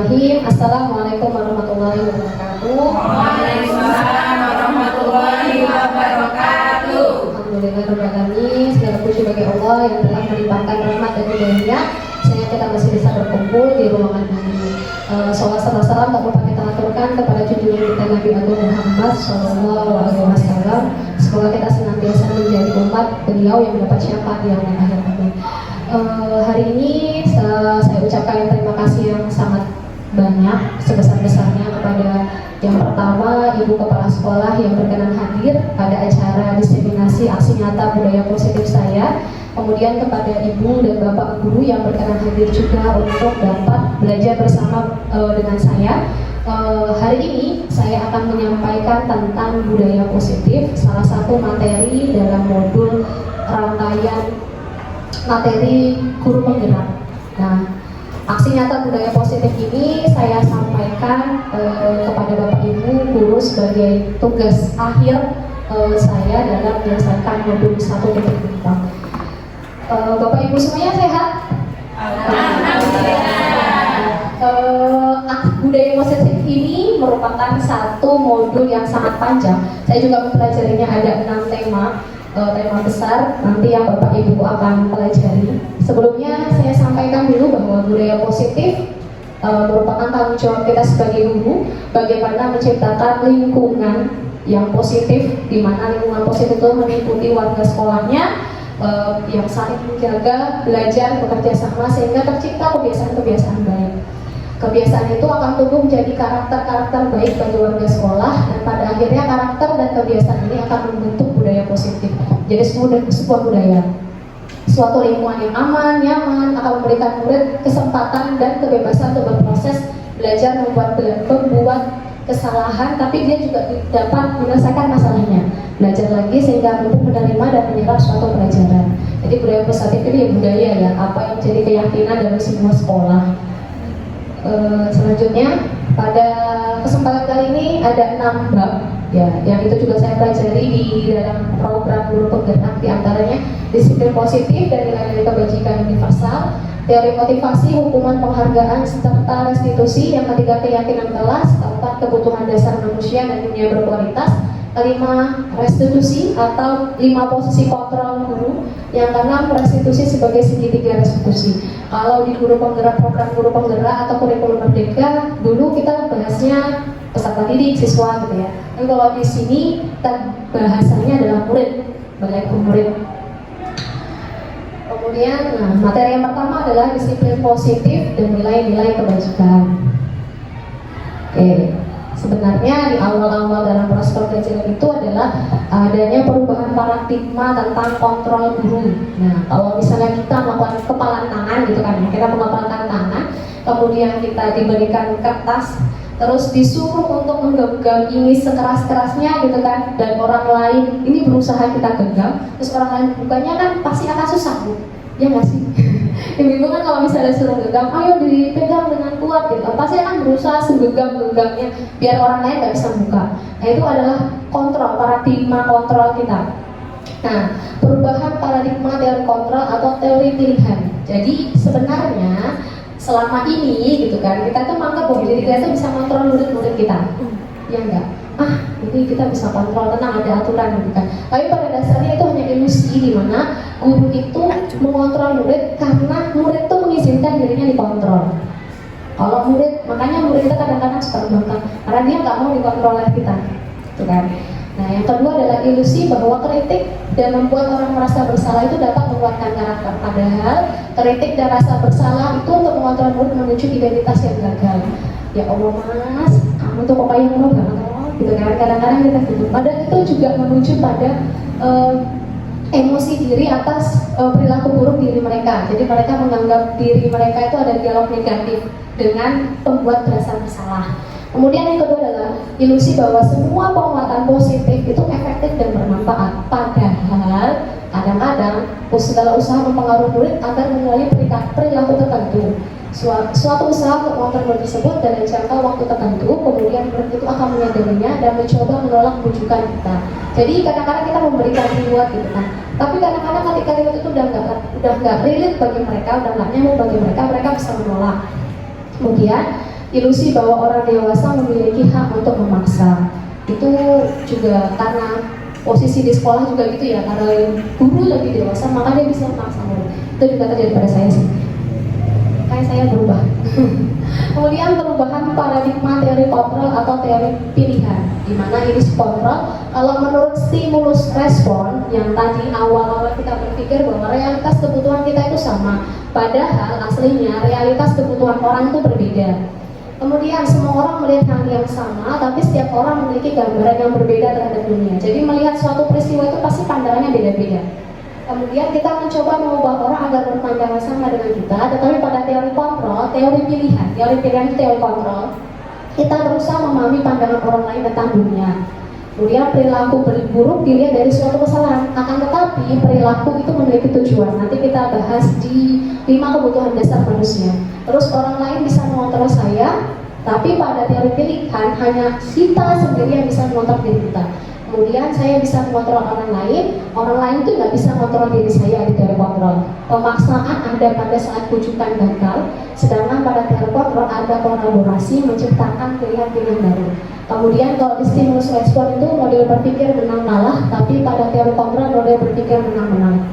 Assalamualaikum warahmatullahi wabarakatuh. Waalaikumsalam warahmatullahi wabarakatuh. Alhamdulillahirrahmanirrahim. Segala puji bagi Allah yang telah melimpahkan rahmat dan hidayahnya sehingga kita masih bisa berkumpul di ruangan ini. Salawat serta salam tak lupa kita aturkan kepada junjungan kita Nabi Agung Muhammad SAW. Semoga kita senantiasa menjadi umat beliau yang mendapat syafaat di yaumil akhir. Amin. Hari ini saya ucapkan terima kasih yang sangat banyak, sebesar-besarnya kepada yang pertama Ibu Kepala Sekolah yang berkenan hadir pada acara diseminasi aksi nyata budaya positif saya. Kemudian kepada Ibu dan Bapak Guru yang berkenan hadir juga untuk dapat belajar bersama dengan saya. Hari ini saya akan menyampaikan tentang budaya positif, salah satu materi dalam modul rangkaian materi guru penggerak. Nah, aksi nyata budaya positif ini saya sampaikan kepada Bapak Ibu guru sebagai tugas akhir saya dalam menyelesaikan modul 1.4. Bapak Ibu semuanya sehat? Budaya positif ini merupakan satu modul yang sangat panjang. Saya juga mempelajarinya ada 6 tema besar nanti yang Bapak Ibu akan pelajari. Sebelumnya saya sampaikan dulu bahwa budaya positif merupakan tanggung jawab kita sebagai guru, bagaimana menciptakan lingkungan yang positif, di mana lingkungan positif itu meliputi warga sekolahnya yang saling menjaga, belajar, bekerja sama sehingga tercipta kebiasaan-kebiasaan baik. Kebiasaan itu akan tumbuh menjadi karakter-karakter baik bagi warga sekolah, dan pada akhirnya karakter dan kebiasaan ini akan membentuk budaya positif. Jadi sebuah budaya, suatu lingkungan yang aman, nyaman, akan memberikan murid kesempatan dan kebebasan untuk berproses belajar, membuat kesalahan, tapi dia juga dapat menyelesaikan masalahnya, belajar lagi sehingga mampu menerima dan menyerap suatu pelajaran. Jadi budaya positif ini budaya ya, apa yang menjadi keyakinan dari sebuah sekolah. Selanjutnya pada kesempatan kali ini ada 6 bab ya, yang itu juga saya pelajari di dalam program guru penggerak, diantaranya disiplin positif dan nilai-nilai kebajikan universal, teori motivasi, hukuman penghargaan serta restitusi, yang ketiga keyakinan kelas, keempat kebutuhan dasar manusia dan dunia berkualitas, kelima restitusi atau 5 posisi kontrol guru, yang keenam restitusi sebagai segitiga restitusi. Kalau di guru penggerak, program guru penggerak atau kurikulum merdeka, dulu kita bahasnya peserta didik, siswa gitu ya. Dan kalau di sini bahasanya adalah murid, balai murid. Kemudian materi yang pertama adalah disiplin positif dan nilai-nilai kebajikan. Oke. Sebenarnya di awal-awal dalam proses pembelajaran itu adalah adanya perubahan paradigma tentang kontrol guru. Nah, kalau misalnya kita melakukan kepalan tangan gitu kan, kita mengepalkan tangan, kemudian kita diberikan kertas, terus disuruh untuk menggenggam ini sekeras-kerasnya gitu kan, dan orang lain ini berusaha kita genggam, terus orang lain bukanya kan pasti akan susah, Bu. Ya nggak sih? Yang bingung kan kalau misalnya suruh genggam, ayo dipegang dengan kuat gitu, pasti akan berusaha segenggam-genggamnya biar orang lain nggak bisa buka. Nah, itu adalah kontrol, paradigma kontrol kita. Nah, perubahan paradigma teori kontrol atau teori pilihan. Jadi sebenarnya selama ini gitu kan, kita tuh menganggap bahwa diri kita tuh bisa kontrol murid-murid kita. Ya enggak? Ini kita bisa kontrol, tenang, ada aturan gitu kan. Tapi pada dasarnya itu hanya ilusi, di mana guru itu mengontrol murid karena murid itu mengizinkan dirinya dikontrol. Kalau murid, makanya murid kita kadang-kadang suka membangkang karena dia nggak mau dikontrol oleh kita, gitu kan. Nah, yang kedua adalah ilusi bahwa kritik dan membuat orang merasa bersalah itu dapat menguatkan karakter. Padahal kritik dan rasa bersalah itu untuk mengontrol murid menuju identitas yang gagal. Ya Allah Mas, kamu tuh kok kayak ngomong banget, gitu kan. Kadang-kadang kita gitu. Padahal itu juga menuju pada emosi diri atas perilaku buruk diri mereka. Jadi mereka menganggap diri mereka itu ada dialog negatif dengan pembuat berasa bersalah. Kemudian yang kedua adalah ilusi bahwa semua penguatan positif itu efektif dan bermanfaat. Padahal kadang-kadang segala usaha mempengaruhi murid agar mengalami perilaku tertentu. Suatu usaha untuk mengontrol murid tersebut dalam jangka waktu tertentu, kemudian murid itu akan menyadarinya dan mencoba menolak bujukan kita. Jadi kadang-kadang kita memberikan reward gitu kan. Tapi kadang-kadang ketika reward itu udah nggak relate bagi mereka, udah nggak nyambung bagi mereka, mereka bisa menolak. Kemudian ilusi bahwa orang dewasa memiliki hak untuk memaksa. Itu juga karena posisi di sekolah juga gitu ya, karena guru lebih dewasa maka dia bisa memaksa murid. Itu juga terjadi pada saya sih. Kayak saya berubah. Kemudian perubahan paradigma teori kontrol atau teori pilihan, di mana ini kontrol kalau menurut stimulus respon yang tadi awal-awal kita berpikir bahwa realitas kebutuhan kita itu sama, padahal aslinya realitas kebutuhan orang itu berbeda. Kemudian semua orang melihat hal yang sama, tapi setiap orang memiliki gambaran yang berbeda terhadap dunia. Jadi melihat suatu peristiwa itu pasti pandangannya beda-beda. Kemudian kita mencoba mengubah orang agar berpandangan sama dengan kita, tetapi pada teori kontrol, teori pilihan itu teori kontrol, kita berusaha memahami pandangan orang lain tentang dunia. Kemudian perilaku buruk dilihat dari suatu kesalahan, akan tetapi perilaku itu memiliki tujuan. Nanti kita bahas di 5 kebutuhan dasar manusia. Terus orang lain bisa mengontrol saya, tapi pada teori pilihan hanya kita sendiri yang bisa mengontrol diri kita. Kemudian saya bisa mengontrol orang lain itu nggak bisa mengontrol diri saya di teori kontrol. Pemaksaan ada pada saat pujukan gagal, sedangkan pada teori kontrol ada kolaborasi menciptakan pilihan-pilihan baru. Kemudian kalau di stimulus respon itu model berpikir menang kalah, tapi pada teori kontrol model berpikir menang-menang.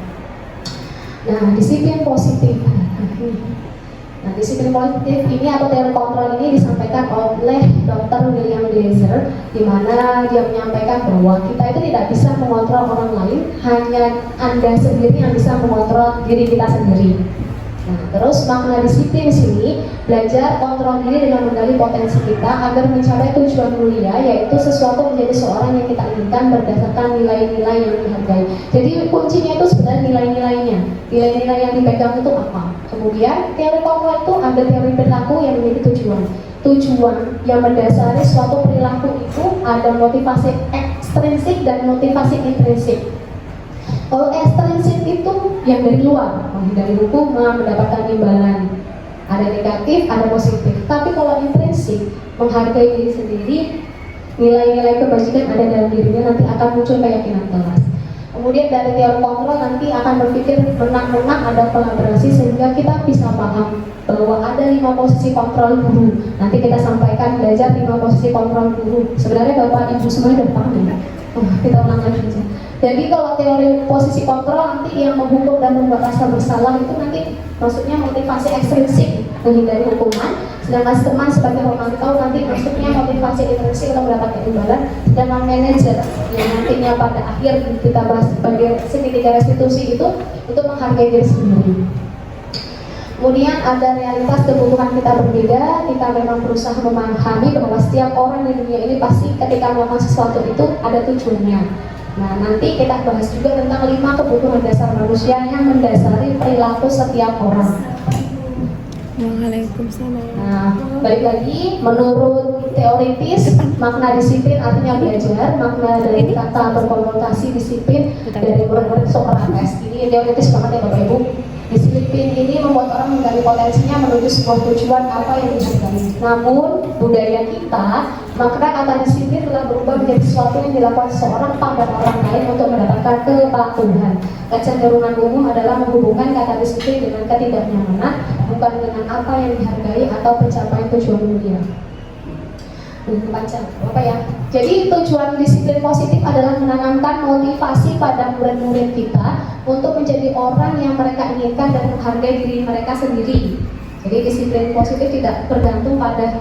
Nah, disiplin positif. Nah, disiplin positif ini atau teori kontrol ini disampaikan oleh Dr. William Glasser, di mana dia menyampaikan bahwa kita itu tidak bisa mengontrol orang lain, hanya Anda sendiri yang bisa mengontrol diri kita sendiri. Nah, terus makna disiplin di sini belajar kontrol diri dengan menggali potensi kita agar mencapai tujuan mulia, yaitu sesuatu menjadi seorang yang kita inginkan berdasarkan nilai-nilai yang dihargai. Jadi kuncinya itu sebenarnya nilai-nilainya, nilai-nilai yang dipegang itu apa. Kemudian teori kontrol itu ada teori perilaku yang memiliki tujuan yang mendasari suatu perilaku itu ada motivasi ekstrinsik dan motivasi intrinsik. Kalau ekstrinsik itu yang dari luar, menghindari hukuman, mendapatkan imbalan. Ada negatif, ada positif. Tapi kalau intrinsik, menghargai diri sendiri, nilai-nilai kebajikan ada dalam dirinya, nanti akan muncul keyakinan kelas. Kemudian dari teori kontrol nanti akan berpikir menang-menang, ada kolaborasi, sehingga kita bisa paham bahwa ada 5 posisi kontrol guru. Nanti kita sampaikan belajar 5 posisi kontrol guru. Sebenarnya Bapak Ibu semuanya udah paham ya? Kita ulang lagi aja. Jadi kalau teori posisi kontrol nanti yang menghukum dan membuat rasa bersalah itu nanti maksudnya motivasi ekstrinsik menghindari hukuman, sedangkan teman sebagai pemantau nanti maksudnya motivasi intrinsik untuk mendapatkan imbalan, sedangkan manajer yang nantinya pada akhir kita bahas sebagai segitiga restitusi itu untuk menghargai diri sendiri. Kemudian ada realitas kebutuhan kita berbeda, kita memang berusaha memahami bahwa setiap orang di dunia ini pasti ketika melakukan sesuatu itu ada tujuannya. Nah, nanti kita bahas juga tentang 5 kebutuhan dasar manusia yang mendasari perilaku setiap orang. Waalaikumsalam. Nah, balik lagi, menurut teoritis, makna disiplin artinya belajar, makna dari kata berkonsultasi disiplin dari murid-murid Sokrates. Ini teoritis banget ya Bapak Ibu. Disiplin ini membuat orang menggali potensinya menuju sebuah tujuan apa yang dihargai. Namun, budaya kita, makna kata disiplin telah berubah menjadi sesuatu yang dilakukan seorang pada orang lain untuk mendapatkan kepatuhan. Kecenderungan umum adalah menghubungkan kata disiplin dengan ketidaknyamanan, bukan dengan apa yang dihargai atau pencapaian tujuan mulia. Panjang, apa ya? Jadi tujuan disiplin positif adalah menanamkan motivasi pada murid-murid kita untuk menjadi orang yang mereka inginkan dan menghargai diri mereka sendiri. Jadi disiplin positif tidak bergantung pada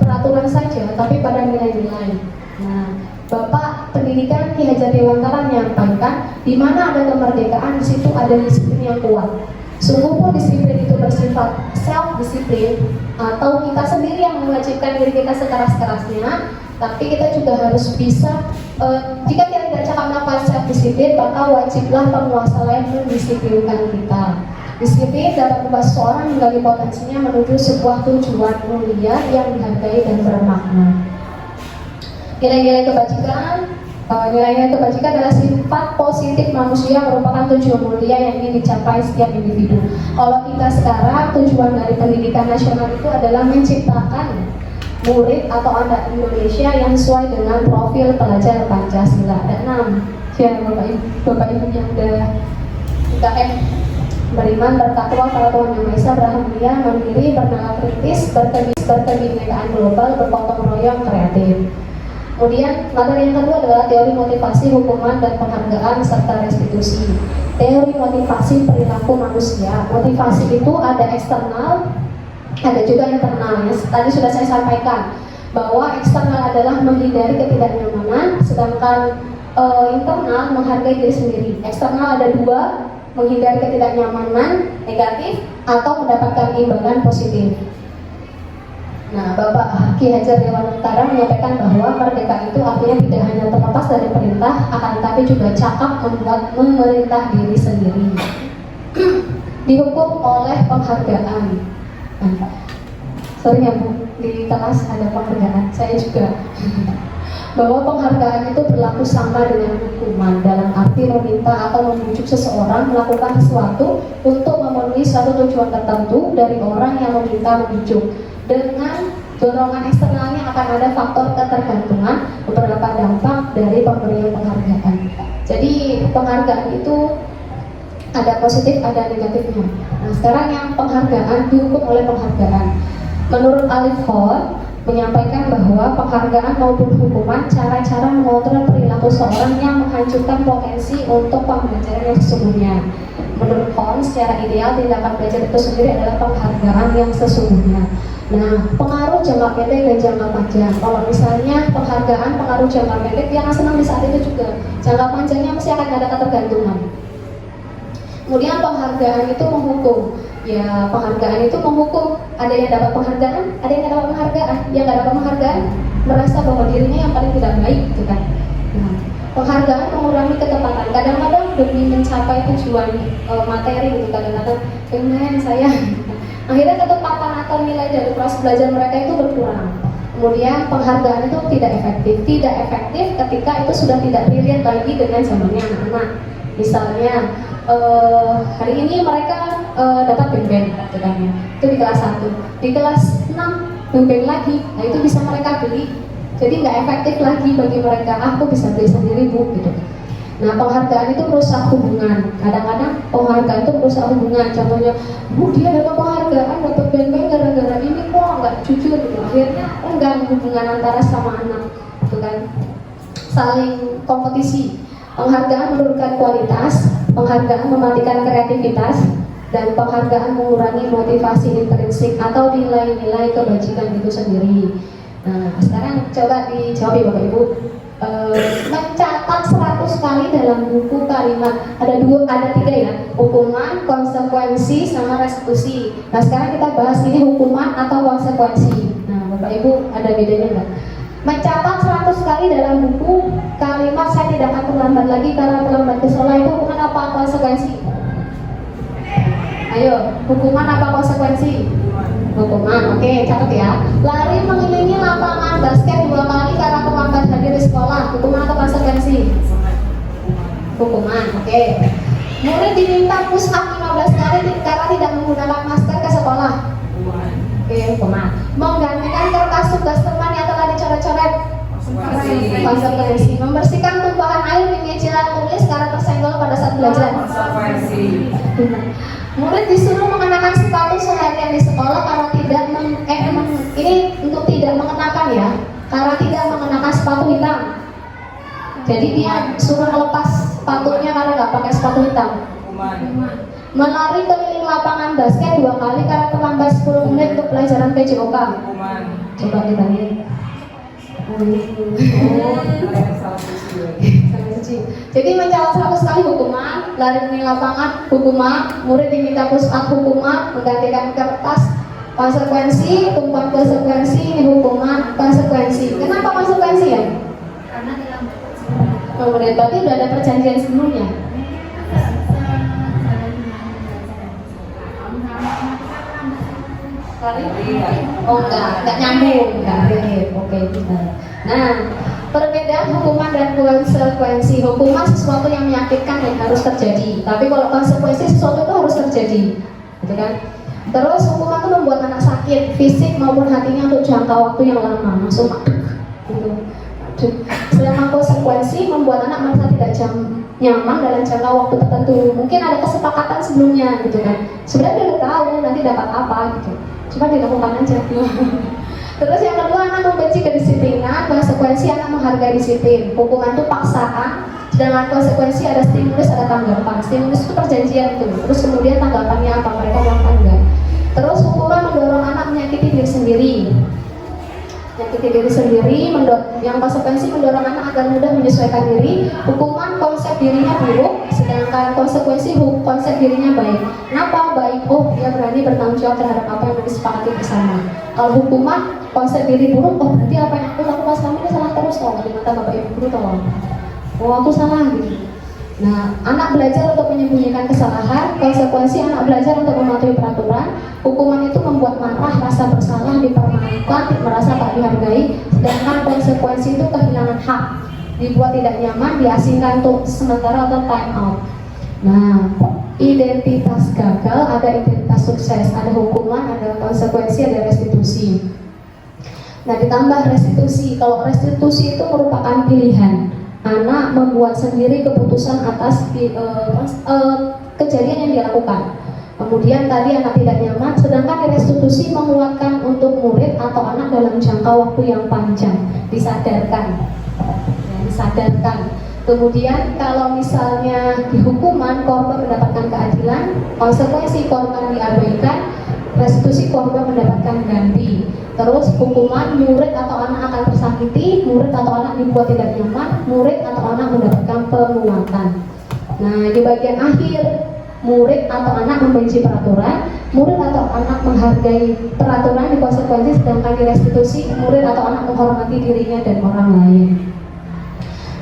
peraturan saja, tapi pada nilai-nilai. Nah, Bapak Pendidikan Ki Hajar Dewantara menyampaikan, di mana ada kemerdekaan, di situ ada disiplin yang kuat. Sungguh pun disiplin itu bersifat self-disiplin atau kita sendiri yang mewajibkan diri kita sekeras-kerasnya, tapi kita juga harus bisa, jika kita tidak cakap melakukan self-disiplin, maka wajiblah penguasa lain mendisiplinkan kita. Disiplin dapat membuat seseorang menggali potensinya menuju sebuah tujuan mulia yang dihargai dan bermakna. Nilai-nilai kebajikan, nilai-nilai kebajikan adalah sifat positif manusia merupakan tujuan mulia yang ingin dicapai setiap individu. Kalau kita sekarang tujuan dari pendidikan nasional itu adalah menciptakan murid atau anak Indonesia yang sesuai dengan profil pelajar Pancasila. Ada 6 ya Bapak Ibu yang udah UKM. beriman, bertakwa pada Tuhan Yang Maha Esa, berhambia, mandiri, bernalar kritis, berkebinekaan global, bergotong royong, kreatif. Kemudian materi yang kedua adalah teori motivasi, hukuman, dan penghargaan serta restitusi. Teori motivasi perilaku manusia. Motivasi itu ada eksternal, ada juga internal. Tadi sudah saya sampaikan bahwa eksternal adalah menghindari ketidaknyamanan, sedangkan internal menghargai diri sendiri. Eksternal ada dua, menghindari ketidaknyamanan negatif atau mendapatkan imbalan positif. Nah, Bapak Ki Hajar Dewantara menyampaikan bahwa merdeka itu artinya tidak hanya terlepas dari perintah, akan tetapi juga cakap membuat memerintah diri sendiri. Dihukum oleh penghargaan. Nah, sorry ya Bu, di kelas ada penghargaan, saya juga. Bahwa penghargaan itu berlaku sama dengan hukuman, dalam arti meminta atau membujuk seseorang melakukan sesuatu untuk memenuhi suatu tujuan tertentu dari orang yang meminta membujuk. Dengan dorongan eksternalnya akan ada faktor ketergantungan, beberapa dampak dari pemberian penghargaan. Jadi penghargaan itu ada positif, ada negatifnya. Nah, sekarang yang penghargaan, dihukum oleh penghargaan. Menurut Alif Hall menyampaikan bahwa penghargaan maupun hukuman cara-cara mengontrol perilaku seorang yang menghancurkan potensi untuk pembelajaran yang sesungguhnya. Menurut Hall, secara ideal tindakan belajar itu sendiri adalah penghargaan yang sesungguhnya. Nah, pengaruh jangka pendek dan jangka panjang. Kalau misalnya penghargaan pengaruh jangka pendek, yang senang di saat itu juga. Jangka panjangnya mesti akan ada ketergantungan. Kemudian penghargaan itu menghukum. Ya, penghargaan itu menghukum. Ada yang dapat penghargaan, ada yang tidak dapat penghargaan. Yang tidak dapat penghargaan merasa bahwa dirinya yang paling tidak baik, gitu kan. Nah, penghargaan mengurangi ketepatan. Kadang-kadang demi mencapai tujuan materi, gitu. Kadang-kadang pengen saya. Akhirnya ketepatan atau nilai dari proses belajar mereka itu berkurang. Kemudian penghargaan itu tidak efektif. Tidak efektif ketika itu sudah tidak relate lagi dengan zamannya anak-anak. Misalnya hari ini mereka dapat beng-beng, katanya. Itu di kelas 1. Di kelas 6 beng-beng lagi. Nah, itu bisa mereka beli. Jadi nggak efektif lagi bagi mereka. Aku bisa beli sendiri Bu, gitu. Nah, penghargaan itu merusak hubungan. Kadang-kadang penghargaan itu merusak hubungan. Contohnya, Bu, dia dapat penghargaan, dapat beng-beng gara-gara ini kok nggak jujur, gitu. Akhirnya enggak hubungan antara sama anak, gitu kan. Saling kompetisi. Penghargaan menurunkan kualitas, penghargaan mematikan kreativitas, dan penghargaan mengurangi motivasi intrinsik atau nilai-nilai kebajikan itu sendiri. Nah, sekarang coba dijawab ya Bapak Ibu. Mencatat 100 kali dalam buku kalimat, ada 3 ya, hukuman, konsekuensi, sama restitusi. Nah, sekarang kita bahas ini hukuman atau konsekuensi. Nah, Bapak Ibu ada bedanya nggak? Mencatat 100 kali dalam buku kalimat saya tidak akan terlambat lagi karena terlambat ke sekolah, itu hukuman apa konsekuensi? Ayo, hukuman apa konsekuensi? Hukuman, oke, catat ya. Lari mengelilingi lapangan basket 2 kali karena terlambat hadir di sekolah, hukuman atau konsekuensi? Hukuman, oke. Murid diminta push up 15 kali karena tidak menggunakan masker ke sekolah, oke, hukuman. Menggantikan kertas tugas teman yang telah dicoret-coret, konsekuensi. Membersihkan tumpahan air di meja tulis karena tersenggol pada saat belajar, konsekuensi. Murid disuruh mengenakan sepatu seharian di sekolah karena ini untuk tidak mengenakan ya, karena tidak mengenakan sepatu hitam. Jadi dia suruh melepas sepatunya karena nggak pakai sepatu hitam. Menari keliling lapangan basket 2 kali karena terlambat 10 menit untuk pelajaran PJOK. Coba kita lihat. Jadi mencatat 100 kali hukuman, lari keliling lapangan hukuman, murid diminta push up hukuman, menggantikan kertas konsekuensi, tumpuan konsekuensi, hukuman konsekuensi. Kenapa konsekuensi ya? Karena dalam berarti udah ada perjanjian sebelumnya. Oh enggak nyambung, enggak relate. Oke, benar. Nah, perbedaan hukuman dan konsekuensi. Hukuman sesuatu yang menyakitkan dan harus terjadi. Tapi kalau konsekuensi sesuatu itu harus terjadi, gitu kan? Terus hukuman itu membuat anak sakit, fisik maupun hatinya untuk jangka waktu yang lama, langsung gitu. Sedangkan konsekuensi membuat anak merasa tidak nyaman dalam jangka waktu tertentu. Mungkin ada kesepakatan sebelumnya gitu kan. Sebenarnya udah tahu nanti dapat apa gitu. Cuma dilakukan aja. Terus yang kedua, anak membenci kedisiplinan. Konsekuensi anak menghargai disiplin. Hukuman itu paksaan, sedangkan konsekuensi ada stimulus, ada tanggapan. Stimulus itu perjanjian itu. Terus kemudian tanggapannya apa, mereka melakukan enggak. Terus hukuman mendorong anak menyakiti diri sendiri. Menyakiti diri sendiri, yang konsekuensi mendorong anak agar mudah menyesuaikan diri. Hukuman konsep dirinya buruk, sedangkan konsekuensi konsep dirinya baik. Kenapa baik? Oh, dia berani bertanggung jawab terhadap apa yang disepakati bersama. Kalau hukuman konsep diri buruk, oh berarti apa yang aku lakukan selama ini salah terus toh di mata bapak ibu guru toh. Oh aku salah gitu. Nah, anak belajar untuk menyembunyikan kesalahan. Konsekuensi anak belajar untuk mematuhi peraturan. Hukuman itu membuat marah, rasa bersalah, dipermalukan, merasa tak dihargai. Sedangkan konsekuensi itu kehilangan hak, dibuat tidak nyaman, diasingkan untuk sementara atau time out. Nah, identitas gagal, ada identitas sukses, ada hukuman, ada konsekuensi, ada restitusi. Nah, ditambah restitusi. Kalau restitusi itu merupakan pilihan. Anak membuat sendiri keputusan atas kejadian yang dilakukan. Kemudian tadi anak tidak nyaman, sedangkan restitusi menguatkan untuk murid atau anak dalam jangka waktu yang panjang, disadarkan. Kemudian kalau misalnya di hukuman korban mendapatkan keadilan, konsekuensi korban diabaikan, restitusi korban mendapatkan ganti. Terus hukuman murid atau anak akan tersakiti, murid atau anak dibuat tidak nyaman, murid atau anak mendapatkan penguatan. Nah, di bagian akhir, murid atau anak membenci peraturan, murid atau anak menghargai peraturan di konsekuensi, sedangkan di restitusi murid atau anak menghormati dirinya dan orang lain.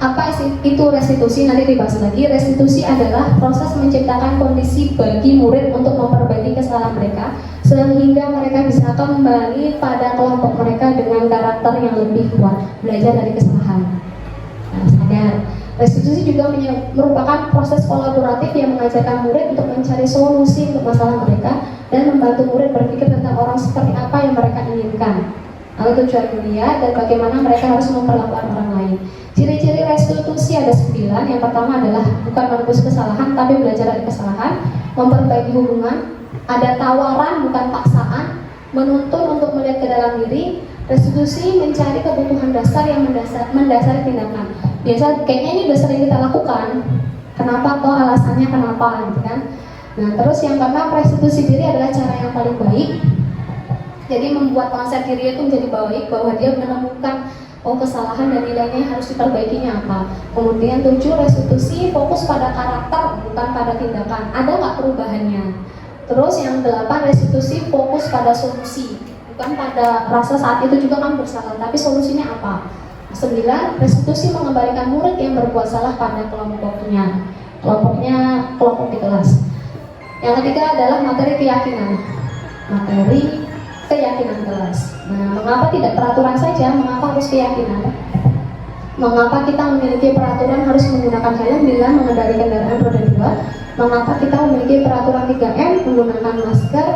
Apa itu restitusi? Nanti dibahas lagi. Restitusi adalah proses menciptakan kondisi bagi murid untuk memperbaiki kesalahan mereka sehingga mereka bisa kembali pada kelompok mereka dengan karakter yang lebih kuat, belajar dari kesalahan. Nah, sadar. Restitusi juga merupakan proses kolaboratif yang mengajarkan murid untuk mencari solusi untuk masalah mereka dan membantu murid berpikir tentang orang seperti apa yang mereka inginkan, atau tujuan dunia, dan bagaimana mereka harus memperlakukan orang lain. Ciri-ciri restitusi ada 9. Yang pertama adalah bukan menebus kesalahan, tapi belajar dari kesalahan, memperbaiki hubungan, ada tawaran bukan paksaan, menuntun untuk melihat ke dalam diri. Restitusi mencari kebutuhan dasar yang mendasari tindakan. Biasa kayaknya ini udah sering kita lakukan. Kenapa toh, alasannya kenapa gitu kan. Nah, terus yang keenam, restitusi diri adalah cara yang paling baik. Jadi membuat konsep diri itu menjadi baik, bahwa dia menemukan kesalahan dan nilainya harus diperbaikinya apa. Kemudian 7, restitusi fokus pada karakter bukan pada tindakan. Ada nggak perubahannya? Terus yang 8, restitusi fokus pada solusi, bukan pada rasa saat itu juga kan bersalah, tapi solusinya apa. 9, restitusi mengembalikan murid yang berbuat salah pada kelompoknya kelompok di kelas. Yang ketiga adalah materi keyakinan kelas. Nah, mengapa tidak peraturan saja? Mengapa harus keyakinan? Mengapa kita memiliki peraturan harus menggunakan helm bila mengendarai kendaraan roda 2? Mengapa kita memiliki peraturan 3M, menggunakan masker,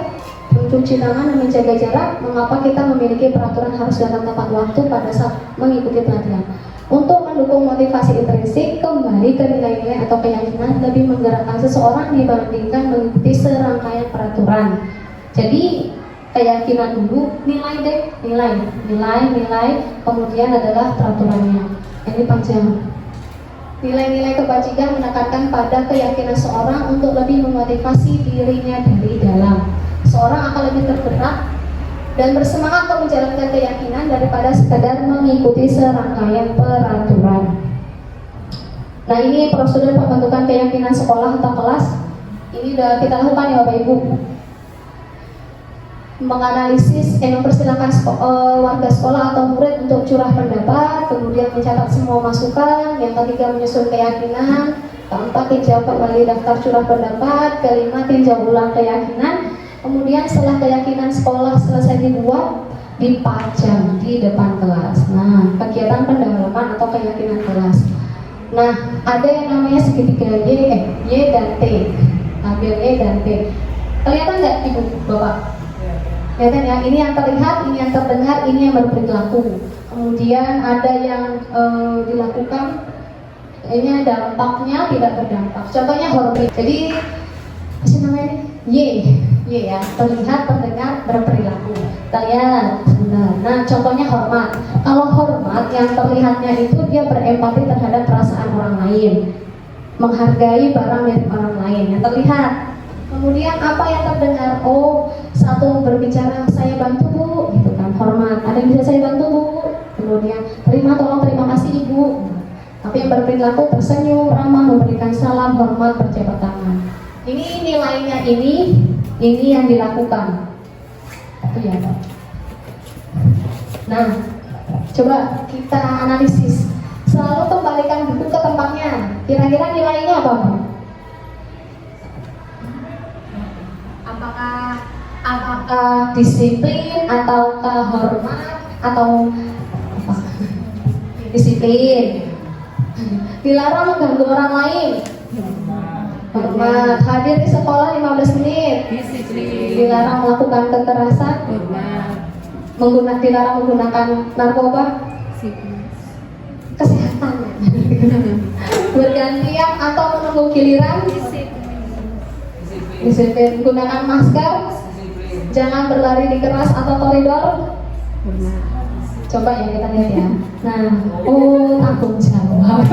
mencuci tangan, dan menjaga jarak? Mengapa kita memiliki peraturan harus datang tepat waktu pada saat mengikuti pelatihan? Untuk mendukung motivasi intrinsik, kembali ke nilai-nilai atau keyakinan lebih menggerakkan seseorang dibandingkan mengikuti serangkaian peraturan. Jadi keyakinan dulu, nilai, kemudian adalah peraturannya. Ini panjang. Nilai-nilai kebajikan menekankan pada keyakinan seorang untuk lebih memotivasi dirinya dari dalam. Seorang akan lebih tergerak dan bersemangat untuk menjalankan keyakinan daripada sekadar mengikuti serangkaian peraturan. Nah, ini prosedur pembentukan keyakinan sekolah atau kelas. Ini sudah kita lakukan ya Bapak Ibu. Menganalisis, mempersilahkan warga sekolah atau murid untuk curah pendapat, kemudian mencatat semua masukan. Yang ketiga, menyusun keyakinan. Keempat, tinjau kembali daftar curah pendapat. Kelima, tinjau ulang keyakinan. Kemudian setelah keyakinan sekolah selesai dibuat, dipajang di depan kelas. Nah, kegiatan pendalaman atau keyakinan kelas. Nah, ada yang namanya segitiga Y dan T. Ambil Y dan T. Kelihatan nggak Ibu, Bapak? Kelihatan ya, ini yang terlihat, ini yang terdengar, ini yang berperilaku. Kemudian ada yang dilakukan kayaknya dampaknya tidak berdampak. Contohnya hormat. Jadi apa sih namanya ini? Y ya, terlihat, terdengar, berperilaku. Kita lihat sebentar. Nah, contohnya hormat. Kalau hormat yang terlihatnya itu dia berempati terhadap perasaan orang lain, menghargai barang milik orang lain yang terlihat. Kemudian apa yang terdengar? Oh, satu berbicara, saya bantu bu, gitu kan, hormat. Ada yang bisa saya bantu bu? Kemudian terima, tolong, terima kasih ibu. Tapi yang berperilaku tersenyum, ramah, memberikan salam, hormat, berjabat tangan. Ini nilainya ini yang dilakukan. Itu ya. Nah, coba kita analisis. Selalu kembalikan buku ke tempatnya. Kira-kira nilainya apa bu? Apakah disiplin ataukah hormat atau apa? Disiplin. Dilarang mengganggu orang lain. Hormat. Hadir di sekolah 15 menit. Disiplin. Dilarang melakukan kekerasan. Hormat. Dilarang menggunakan narkoba. Kesehatan. Bergantian atau menunggu giliran. Disiplin. Gunakan masker. Jangan berlari di keras atau koridor. Coba ya kita lihat ya. Nah, tanggung jawab.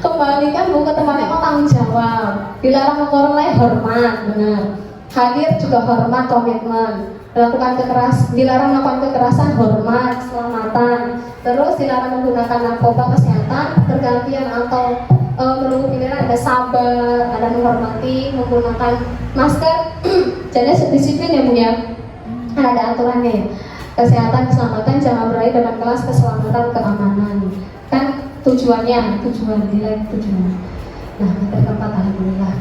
Kembalikan buku tempatnya, tanggung jawab. Dilarang mengurangi hormat, benar. Hadir juga hormat, komitmen. Dilarang melakukan kekerasan, hormat, keselamatan. Terus dilarang menggunakan narkoba, kesehatan. Bergantian atau menunggu giliran, ada sabar, ada menghormati, menggunakan masker. Jadi disiplin ya bu ya. Ada aturannya ya. Kesehatan, keselamatan, jangan berlari dalam kelas, keselamatan, keamanan. Kan tujuan. Nah, materi keempat, alhamdulillah.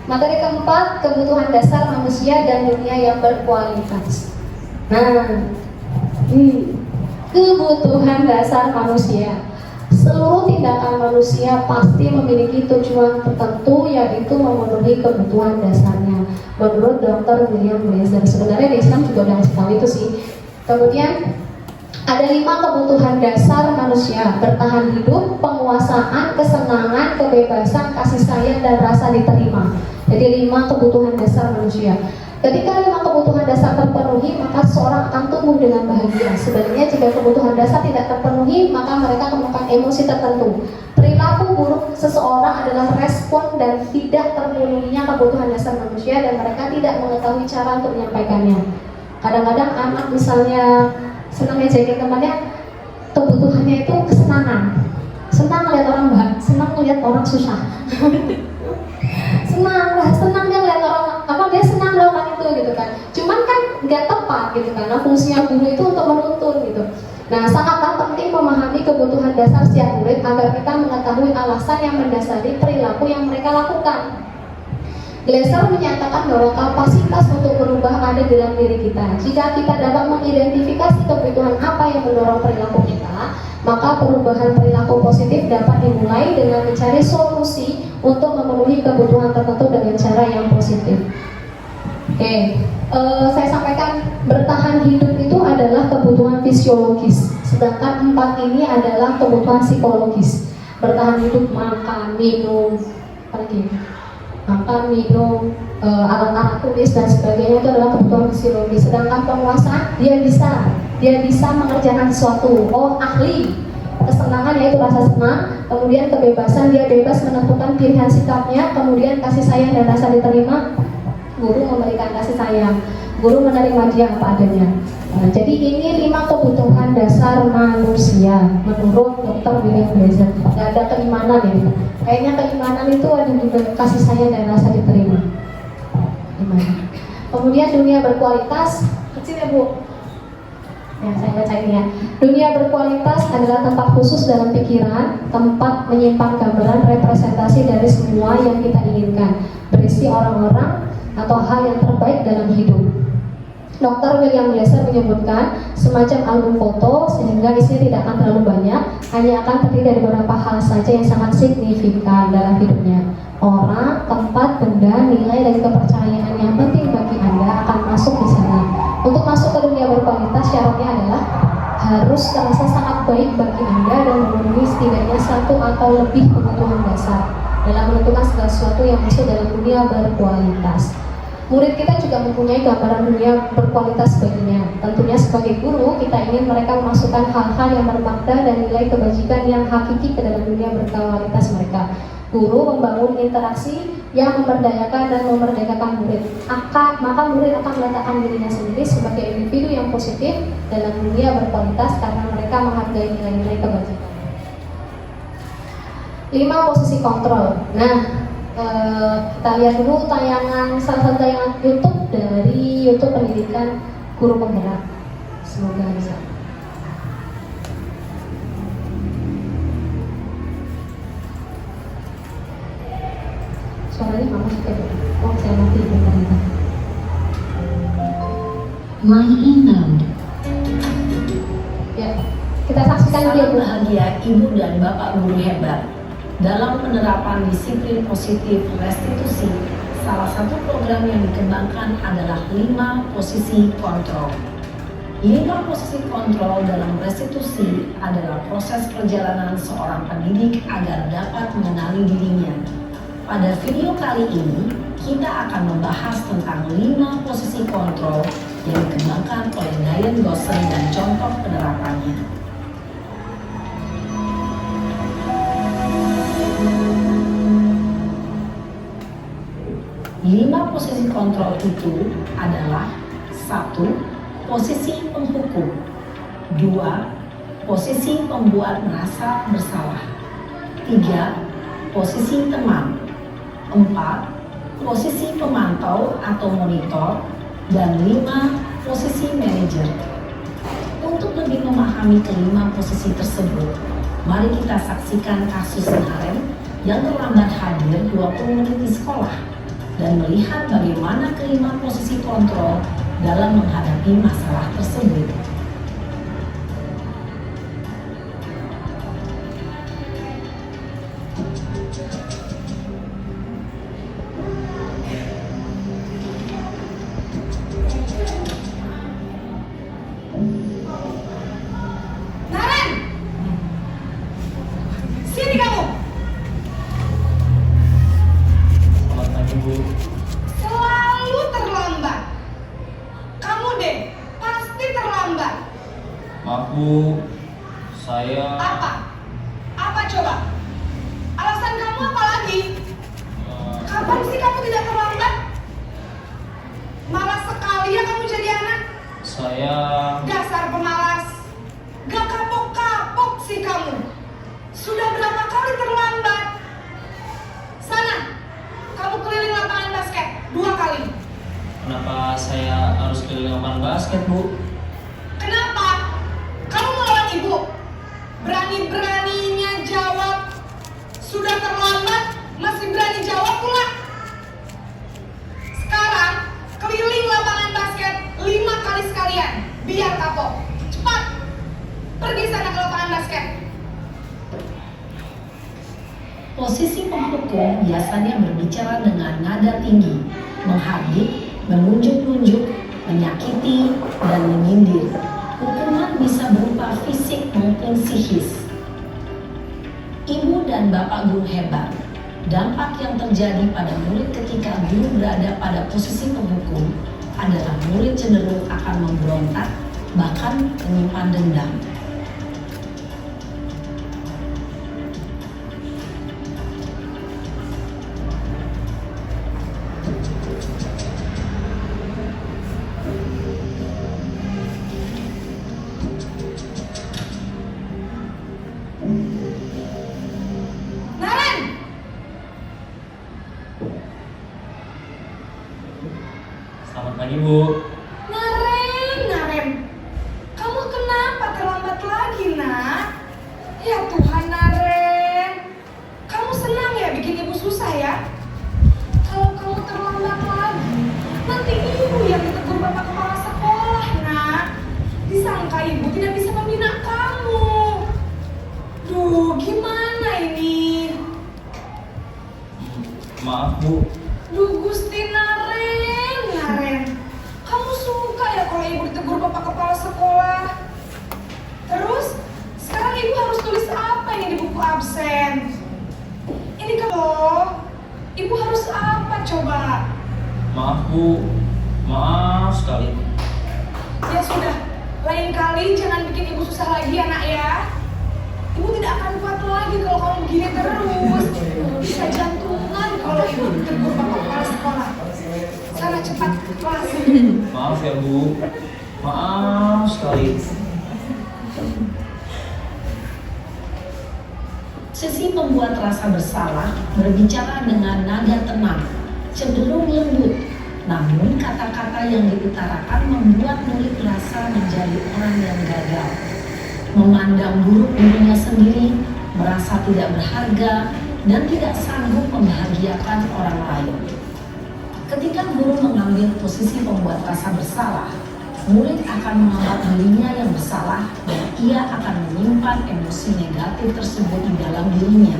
Materi keempat, kebutuhan dasar manusia dan dunia yang berkualitas. Nah, kebutuhan dasar manusia. Seluruh tindakan manusia pasti memiliki tujuan tertentu, yaitu memenuhi kebutuhan dasarnya. Menurut Dr. William Blazer, sebenarnya di Islam juga udah ngasih tahu itu sih. Kemudian ada 5 kebutuhan dasar manusia: bertahan hidup, penguasaan, kesenangan, kebebasan, kasih sayang, dan rasa diterima. Jadi 5 kebutuhan dasar manusia. Ketika 5 kebutuhan dasar terpenuhi, maka seorang akan tumbuh dengan bahagia. Sebenarnya jika kebutuhan dasar tidak terpenuhi, maka mereka kemudian emosi tertentu. Perilaku buruk seseorang adalah respon dan tidak terpenuhinya kebutuhan dasar manusia, dan mereka tidak mengetahui cara untuk menyampaikannya. Kadang-kadang anak misalnya senang ngejekin temannya, kebutuhannya itu kesenangan. Senang melihat orang bahagia, senang melihat orang susah. senang dia ngeliat orang dia senang melakukan itu gitu kan. Cuman kan nggak tepat gitu kan. Nah, fungsinya guru itu untuk menuntun gitu. Nah, sangatlah penting memahami kebutuhan dasar setiap murid agar kita mengetahui alasan yang mendasari perilaku yang mereka lakukan. Glaser menyatakan bahwa kapasitas untuk berubah ada dalam diri kita. Jika kita dapat mengidentifikasi kebutuhan apa yang mendorong perilaku kita, maka perubahan perilaku positif dapat dimulai dengan mencari solusi untuk memenuhi kebutuhan tertentu dengan cara yang positif. Oke, saya sampaikan bertahan hidup itu adalah kebutuhan fisiologis, sedangkan 4 ini adalah kebutuhan psikologis. Bertahan hidup, makan, minum, alat-alat tulis dan sebagainya itu adalah kebutuhan fisiologis. Sedangkan penguasaan, dia bisa mengerjakan sesuatu. Ahli. Kesenangan yaitu rasa senang. Kemudian kebebasan, dia bebas menentukan pilihan sikapnya. Kemudian kasih sayang dan rasa diterima. Guru memberikan kasih sayang, guru menerima dia apa adanya. Nah, jadi ini 5 kebutuhan dasar manusia menurut Dr. William Blazer. Gak ada keimanan ya. Kayaknya keimanan itu ada juga kasih sayang dan rasa diterima. Gimana? Kemudian dunia berkualitas, kecil ya bu. Ya, saya baca ini ya. Dunia berkualitas adalah tempat khusus dalam pikiran, tempat menyimpan gambaran representasi dari semua yang kita inginkan, berisi orang-orang atau hal yang terbaik dalam hidup. Dr. William Blazer menyebutkan semacam album foto sehingga isinya tidak akan terlalu banyak, hanya akan terdiri dari beberapa hal saja yang sangat signifikan dalam hidupnya. Orang, tempat, benda, nilai, dan kepercayaan yang penting bagi Anda akan masuk di sana. Untuk masuk ke dunia syaratnya adalah harus terasa sangat baik bagi Anda dan memenuhi setidaknya satu atau lebih kebutuhan dasar dalam menentukan segala sesuatu yang masuk dalam dunia berkualitas. Murid kita juga mempunyai gambaran dunia berkualitas baginya. Tentunya sebagai guru, kita ingin mereka memasukkan hal-hal yang bermakna dan nilai kebajikan yang hakiki ke dalam dunia berkualitas mereka. Guru membangun interaksi yang memberdayakan dan memerdekakan murid. Maka murid akan meletakkan dirinya sendiri sebagai individu yang positif dalam dunia berkualitas karena mereka menghargai nilai-nilai kebajikan. 5. Posisi kontrol. Nah, kita lihat dulu salah satu tayangan YouTube dari YouTube Pendidikan Guru Penggerak. Semoga bisa. Suaranya nggak masuk ya, Bu? Oh, saya mati ternyata. Line inbound. Ya, kita saksikan dia, Salam Bu. bahagia Ibu dan Bapak guru hebat. Dalam penerapan disiplin positif restitusi, salah satu program yang dikembangkan adalah 5 posisi kontrol. 5 posisi kontrol dalam restitusi adalah proses perjalanan seorang pendidik agar dapat mengenali dirinya. Pada video kali ini, kita akan membahas tentang 5 posisi kontrol yang dikembangkan oleh Diane Gosser dan contoh penerapannya. 5 posisi kontrol itu adalah 1. Posisi penghukum, 2. Posisi pembuat merasa bersalah, 3. Posisi teman, 4. Posisi pemantau atau monitor, dan 5. Posisi manajer. Untuk lebih memahami kelima posisi tersebut, mari kita saksikan kasus Naren yang terlambat hadir 20 menit di sekolah dan melihat bagaimana kelima posisi kontrol dalam menghadapi masalah tersebut. Naren! Sini kamu! Selamat pagi, Bu. Selalu terlambat. Kamu deh, pasti terlambat. Maaf, Bu. Saya Apa? Apa coba? Alasan kamu apa lagi? Kapan sih kamu tidak terlambat? Malas sekali ya kamu jadi anak. saya Dasar pemalas. Gak kapok-kapok sih kamu. Sudah berapa kali terlambat? Sana, kamu keliling lapangan basket 2 kali. kenapa saya harus keliling lapangan basket, Bu? Kenapa? Kamu melawan ibu? Berani-beraninya jawab. Sudah terlambat, masih berani jawab pula. Sekarang, keliling lapangan basket 5 kali sekalian. Biar kapok. Cepat! Pergi sana ke lapangan basket. Posisi penghukum biasanya berbicara dengan nada tinggi, menghardik, menunjuk-nunjuk, menyakiti, dan menyindir. Hukuman bisa berupa fisik maupun psikis. Ibu dan Bapak guru hebat, dampak yang terjadi pada murid ketika guru berada pada posisi penghukum adalah murid cenderung akan memberontak, bahkan menyimpan dendam. Naren! Selamat pagi, Bu. Naren. Kamu kenapa terlambat lagi, nak? Ya Tuhan, Naren. Kamu senang ya bikin ibu susah ya? Kalau kamu terlambat lagi, nanti ibu yang ditegur bapak kepala sekolah, nak. Disangka ibu tidak bisa membina kamu. Duh, gimana ini? Maaf, Bu. Duh, Gusti Naren. Kamu suka ya kalau ibu ditegur bapak kepala sekolah? buku absen. Ini kalau ibu harus apa coba? Maaf Bu, maaf sekali. Ya sudah, lain kali jangan bikin ibu susah lagi ya nak ya. Ibu tidak akan kuat lagi kalau kamu begini terus. Bisa jantungan kalau ibu ditegur bapak kepala sekolah. Sana cepat kelas. Maaf ya Bu, maaf sekali. Sesi pembuat rasa bersalah berbicara dengan nada tenang, cenderung lembut. Namun kata-kata yang diutarakan membuat murid merasa menjadi orang yang gagal. Memandang buruk dirinya sendiri, merasa tidak berharga, dan tidak sanggup membahagiakan orang lain. Ketika guru mengambil posisi pembuat rasa bersalah, murid akan menganggap dirinya yang bersalah dan ia akan menyimpan emosi negatif tersebut di dalam dirinya.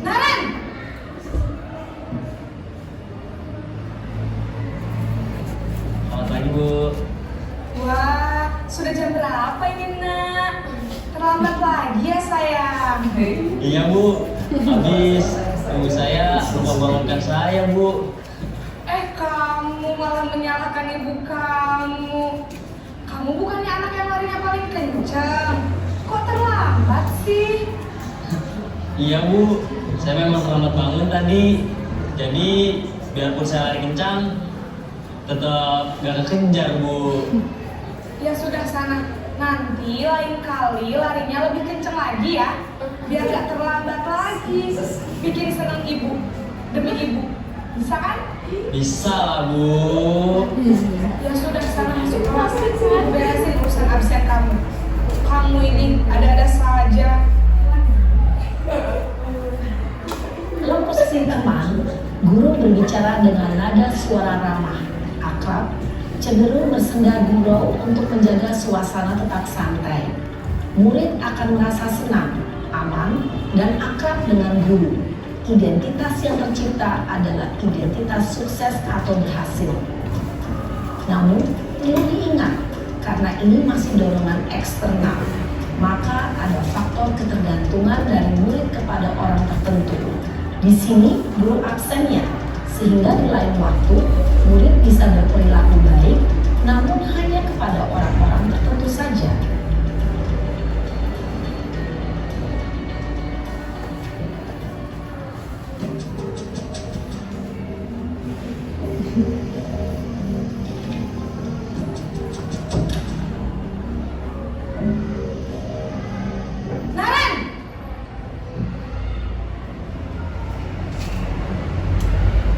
Naren! Selamat pagi Bu. Wah, sudah jam berapa ini nak? Terlambat lagi ya sayang. Iya Bu, habis ibu saya lupa bangunkan saya Bu. Kamu malah menyalahkan ibu kamu. Kamu bukannya anak yang larinya paling kencang. Kok terlambat sih? Iya Bu, saya memang terlambat bangun tadi. Jadi biarpun saya lari kencang, tetap gak kekejar Bu. Ya sudah sana. Nanti lain kali larinya lebih kencang lagi ya. Biar gak terlambat lagi. Bikin senang ibu. Demi ibu. Bisa kan? Bisa lah Bu. Ya sudah sana masuk kelas. Beresin urusan absen kamu. Kamu ini ada-ada saja. Dalam posisi teman, guru berbicara dengan nada suara ramah, akrab, cenderung bersenggah gurau untuk menjaga suasana tetap santai. Murid akan merasa senang, aman, dan akrab dengan guru. Identitas yang tercipta adalah identitas sukses atau berhasil. Namun, perlu diingat, karena ini masih dorongan eksternal, maka ada faktor ketergantungan dari murid kepada orang tertentu. Di sini guru absennya, sehingga di lain waktu murid bisa berperilaku baik, namun hanya kepada orang-orang tertentu saja. Naren!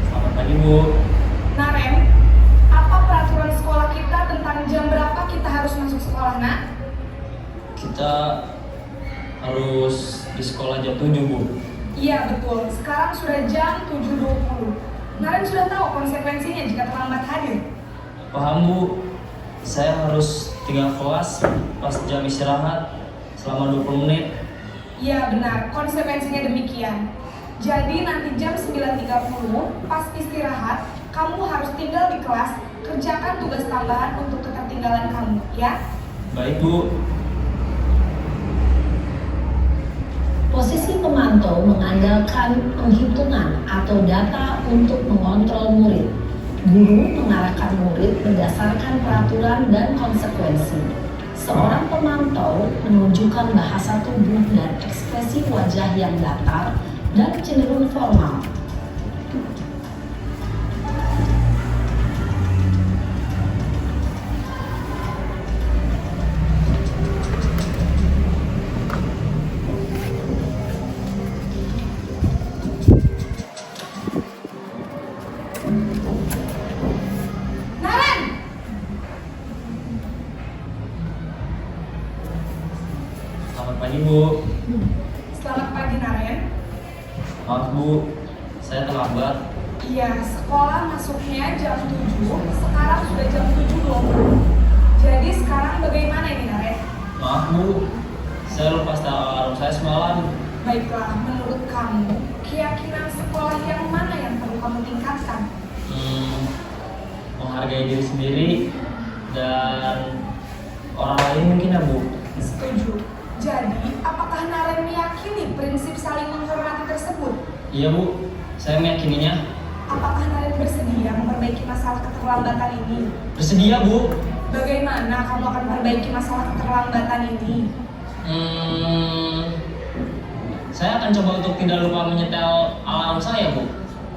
Selamat pagi Bu. Naren, apa peraturan sekolah kita tentang jam berapa kita harus masuk sekolah, nak? Kita harus di sekolah jam 7 Bu. Iya betul, sekarang sudah jam 7.20. Naren sudah tahu konsekuensinya jika terlambat hadir. Paham Bu, saya harus tinggal kelas pas jam istirahat selama 20 menit. Iya benar, konsekuensinya demikian. Jadi nanti jam 9.30 pas istirahat, kamu harus tinggal di kelas, kerjakan tugas tambahan untuk ketertinggalan kamu, ya? Baik Bu. Posisi pemantau mengandalkan penghitungan atau data untuk mengontrol murid. Guru mengarahkan murid berdasarkan peraturan dan konsekuensi. Seorang pemantau menunjukkan bahasa tubuh dan ekspresi wajah yang datar dan cenderung formal. Naren! Selamat pagi Bu. Selamat pagi Naren. Maaf Bu, saya terlambat. Iya, sekolah masuknya jam 7, sekarang sudah jam 7.20. Jadi sekarang bagaimana ini Naren? Maaf Bu, saya lupa Baiklah, menurut kamu, keyakinan sekolah yang mana yang perlu kamu tingkatkan? Menghargai diri sendiri dan orang lain mungkin ya Bu. Setuju. Jadi, apakah Naren meyakini prinsip saling menghormati tersebut? Iya Bu, saya meyakininya. Apakah Naren bersedia memperbaiki masalah keterlambatan ini? Bersedia Bu. Bagaimana kamu akan memperbaiki masalah keterlambatan ini? Saya akan coba untuk tidak lupa menyetel alarm saya Bu.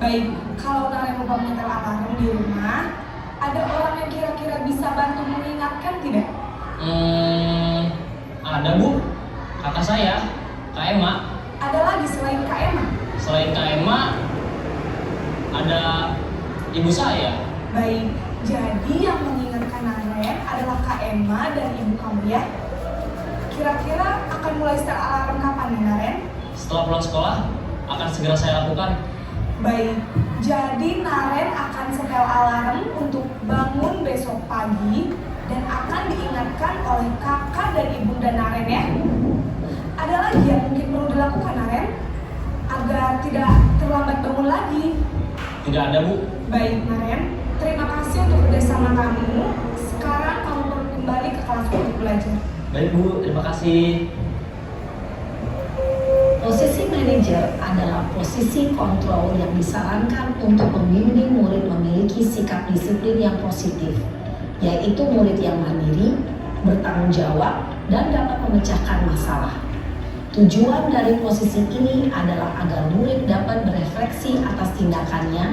Baik, kalau Naren lupa menyetel alarm di rumah, ada orang yang kira-kira bisa bantu mengingatkan tidak? Ada Bu, kakak saya, Kak Emma. Ada lagi selain Kak Emma? Selain Kak Emma, ada ibu saya. Baik, jadi yang mengingatkan Naren adalah Kak Emma dan ibu kamu ya? Kira-kira akan mulai setel alarm kapan nih Naren? Setelah pulang sekolah, akan segera saya lakukan. Baik, jadi Naren akan setel alarm untuk bangun besok pagi dan akan diingatkan oleh kakak dan ibunda Naren ya. Ada lagi yang mungkin perlu dilakukan Naren agar tidak terlambat bangun lagi? Tidak ada Bu. Baik Naren, terima kasih untuk kerjasama kamu. Sekarang kamu perlu kembali ke kelas untuk belajar. Baik Bu, terima kasih. Posisi manajer adalah posisi kontrol yang disarankan untuk membimbing murid memiliki sikap disiplin yang positif, yaitu murid yang mandiri, bertanggung jawab, dan dapat memecahkan masalah. Tujuan dari posisi ini adalah agar murid dapat berefleksi atas tindakannya.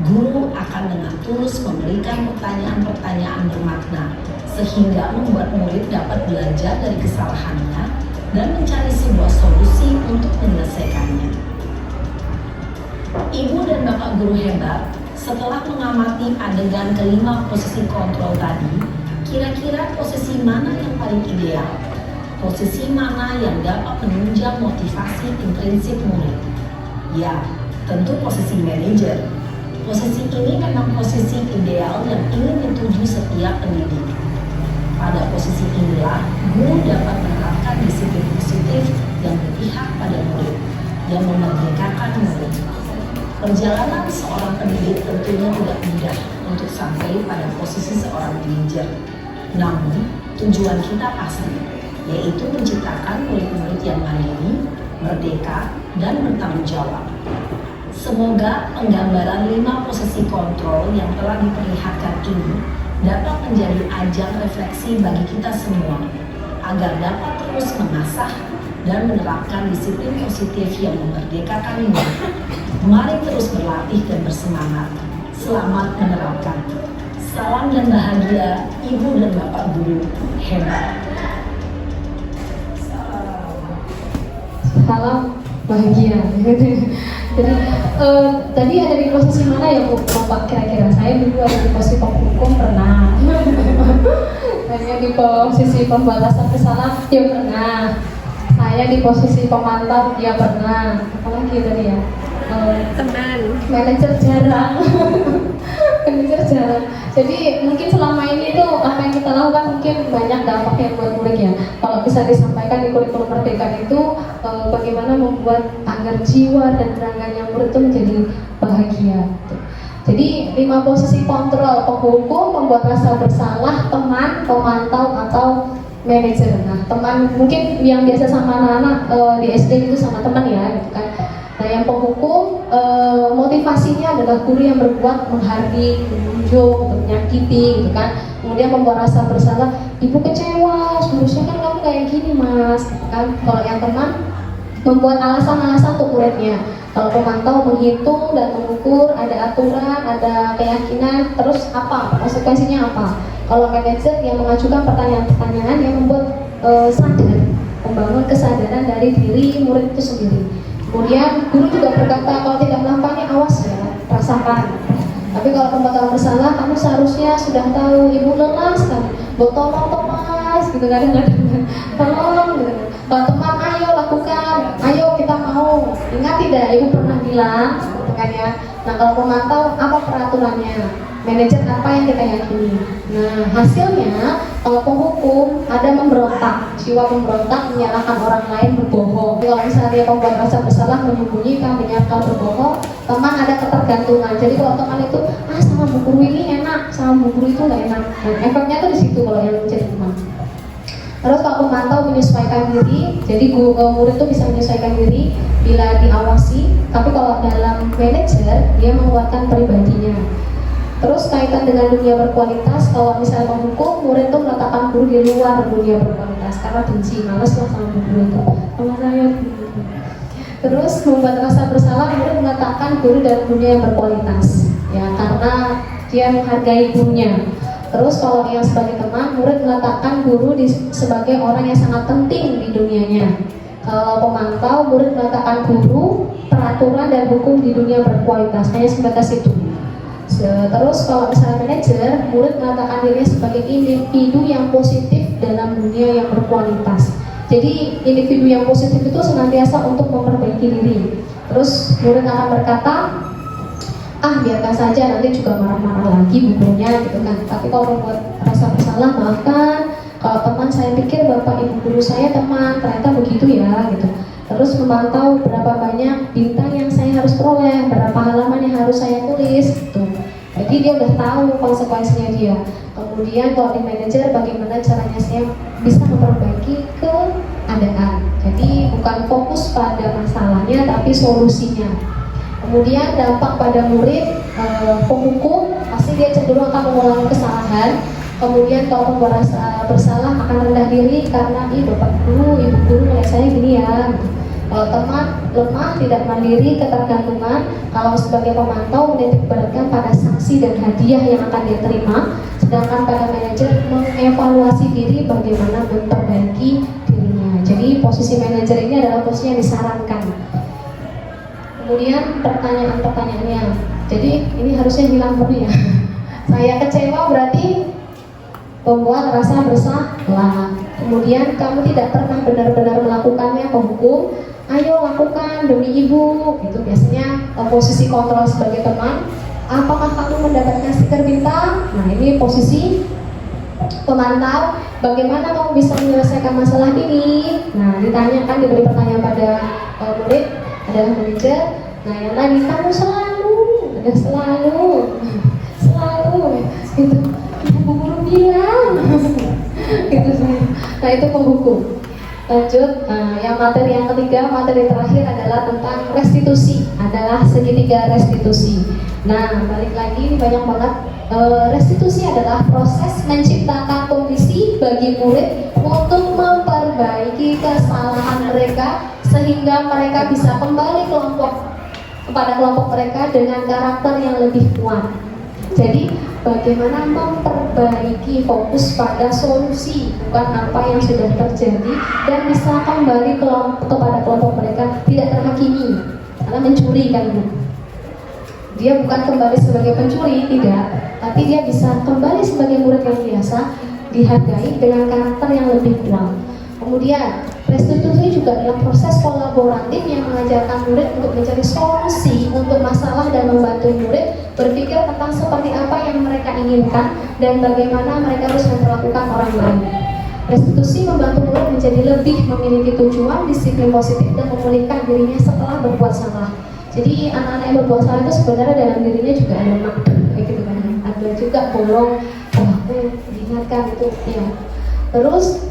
Guru akan dengan tulus memberikan pertanyaan-pertanyaan bermakna, sehingga membuat murid dapat belajar dari kesalahannya dan mencari sebuah solusi untuk menyelesaikannya. Ibu dan Bapak guru hebat, setelah mengamati adegan kelima posisi kontrol tadi, kira-kira posisi mana yang paling ideal? Posisi mana yang dapat menunjang motivasi intrinsik murid? Ya, tentu posisi manajer. Posisi ini memang posisi ideal yang ingin dituju setiap pendidik. Pada posisi inilah, guru dapat menerapkan disiplin positif yang berpihak pada murid, yang memerdekakan murid. Perjalanan seorang pendidik tentunya tidak mudah untuk sampai pada posisi seorang manajer. Namun, tujuan kita pasti, yaitu menciptakan murid-murid yang mandiri, merdeka, dan bertanggung jawab. Semoga penggambaran 5 posisi kontrol yang telah diperlihatkan ini dapat menjadi ajang refleksi bagi kita semua, agar dapat terus mengasah dan menerapkan disiplin positif yang memerdekakan murid. Mari terus berlatih dan bersemangat. Selamat menerapkan. Salam dan bahagia, Ibu dan Bapak guru hebat. Salam bahagia. Jadi tadi ada di posisi mana ya Bu Bapak kira-kira? Saya dulu ada di posisi penghukum pernah. Saya di posisi pembatasan kesalahan ya pernah. Saya di posisi pemantau ya pernah. Apalagi tadi ya? Teman. Manajer jarang. Manajer jarang. Jadi mungkin selama ini tuh apa yang kita lakukan mungkin banyak dampaknya buat murid ya. Kalau bisa disampaikan di kurikulum merdeka itu bagaimana membuat agar jiwa dan raganya murid itu menjadi bahagia. Jadi 5 posisi kontrol: penghukum, pembuat rasa bersalah, teman, pemantau, atau manajer. Nah, teman mungkin yang biasa sama anak-anak di SD itu sama teman ya, gitu kan. Nah, yang penghukum motivasinya adalah guru yang berbuat menghardik, menunjuk, menyakiti, gitu kan. Kemudian membuat rasa bersalah, ibu kecewa, seharusnya kan kamu kayak gini mas, gitu kan. Kalau yang teman membuat alasan-alasan untuk muridnya. Kalau pemantau menghitung dan mengukur, ada aturan, ada keyakinan, terus apa, konsekuensinya apa. Kalau manajer yang mengajukan pertanyaan-pertanyaan yang membuat sadar, membangun kesadaran dari diri murid itu sendiri. Kemudian guru juga berkata kalau tidak melakukannya awas ya, rasakan. Tapi kalau pemantauan bersalah, kamu seharusnya sudah tahu ibu lelah sekali. Tolong mas, gitu kadang-kadang. Tolong, gitu. Kalau teman ayo lakukan, ayo kita mau. Ingat tidak, ibu pernah bilang, gitu kan ya. Nah kalau pemantau apa peraturannya? Manajer apa yang kita yakini? Nah hasilnya kalau penghukum ada memberontak, jiwa memberontak menyalahkan orang lain, berbohong. Kalau kalau misalnya pembuat rasa bersalah menyembunyikan, menyangkal, berbohong, teman ada ketergantungan. Jadi kalau teman itu sama bu guru ini enak, sama bu guru itu nggak enak. Nah, efeknya tuh di situ kalau yang menjadi teman. Terus kalau pemantau menyesuaikan diri, jadi murid itu bisa menyesuaikan diri bila diawasi. Tapi kalau dalam manajer dia mengeluarkan pribadinya. Terus kaitan dengan dunia berkualitas, kalau misalnya menghukum, murid itu meletakkan guru di luar dunia berkualitas karena benci, males lah sama guru itu. Sama saya. Terus membuat rasa bersalah, murid meletakkan guru dalam dunia yang berkualitas, ya karena dia menghargai gurunya. Terus kalau yang sebagai teman, murid meletakkan guru sebagai orang yang sangat penting di dunianya. Kalau pemantau, murid meletakkan guru, peraturan dan hukum di dunia berkualitas, hanya sebatas itu. Terus kalau misalnya manajer, murid meletakkan dirinya sebagai individu yang positif dalam dunia yang berkualitas. Jadi individu yang positif itu senantiasa untuk memperbaiki diri. Terus murid akan berkata, biarkan saja, nanti juga marah-marah lagi bukunya gitu kan. Tapi kalau membuat rasa bersalah, maafkan. Kalau teman, saya pikir bapak ibu guru saya teman, ternyata begitu ya gitu. Terus memantau berapa banyak bintang yang saya harus peroleh, berapa halaman yang harus saya tulis gitu. Jadi dia udah tahu konsekuensinya dia. Kemudian kalau di manajer, bagaimana caranya saya bisa memperbaiki keadaan. Jadi bukan fokus pada masalahnya tapi solusinya. Kemudian dampak pada murid, penghukum pasti dia cenderung akan mengulangi kesalahan. Kemudian kalau pembuat rasa bersalah akan rendah diri karena bapak guru, ibu guru melihat saya gini ya. Kalau teman lemah, tidak mandiri, ketergantungan. Kalau sebagai pemantau menitikberatkan pada sanksi dan hadiah yang akan dia terima. Sedangkan pada manajer mengevaluasi diri bagaimana memperbaiki dirinya. Jadi posisi manajer ini adalah posisi yang disarankan. Kemudian pertanyaan-pertanyaannya. Jadi ini harusnya hilang dulu ya. Saya kecewa berarti membuat rasa bersalah. Kemudian kamu tidak pernah benar-benar melakukannya, penghukum. Ayo lakukan demi ibu. Itu biasanya posisi kontrol sebagai teman. Apakah kamu mendapatkan stiker bintang? Nah ini posisi pemantau. Bagaimana kamu bisa menyelesaikan masalah ini? Nah ditanyakan, diberi pertanyaan pada murid adalah manajer. Nah yang tadi kamu selalu gitu. Ibu guru bilang gitu sih. Nah itu penghukum. Lanjut, yang ketiga, materi terakhir adalah tentang restitusi, adalah segitiga restitusi. Nah balik lagi, ini banyak banget. Restitusi adalah proses menciptakan kondisi bagi murid untuk memperbaiki kesalahan mereka sehingga mereka bisa kembali kepada kelompok mereka dengan karakter yang lebih kuat. Jadi bagaimana memperbaiki, fokus pada solusi, bukan apa yang sudah terjadi, dan bisa kembali kepada kelompok mereka, tidak terhakimi karena mencuri kan Bu. Dia bukan kembali sebagai pencuri, tidak, tapi dia bisa kembali sebagai murid yang biasa, dihargai dengan karakter yang lebih kuat. Kemudian restitusi juga adalah proses kolaboratif yang mengajarkan murid untuk mencari solusi untuk masalah dan membantu murid berpikir tentang seperti apa yang mereka inginkan dan bagaimana mereka harus memperlakukan orang lain. Restitusi membantu murid menjadi lebih memiliki tujuan, disiplin positif, dan memulihkan dirinya setelah berbuat salah. Jadi anak-anak yang berbuat salah itu sebenarnya dalam dirinya juga ada makna, gitu kan? Ada juga bolong, diingatkan itu, ya. Terus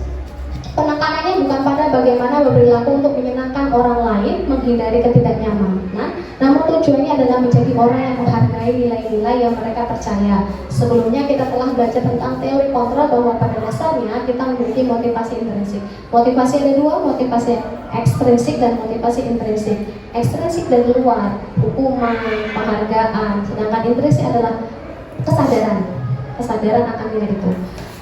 penekanannya bukan pada bagaimana berperilaku untuk menyenangkan orang lain, menghindari ketidaknyamanan, namun tujuannya adalah menjadi orang yang menghargai nilai-nilai yang mereka percaya. Sebelumnya kita telah belajar tentang teori kontrol bahwa pada dasarnya kita memiliki motivasi intrinsik. Motivasi ada dua, motivasi ekstrinsik dan motivasi intrinsik. Ekstrinsik dari luar, hukuman, penghargaan, sedangkan intrinsik adalah kesadaran akan nilai itu.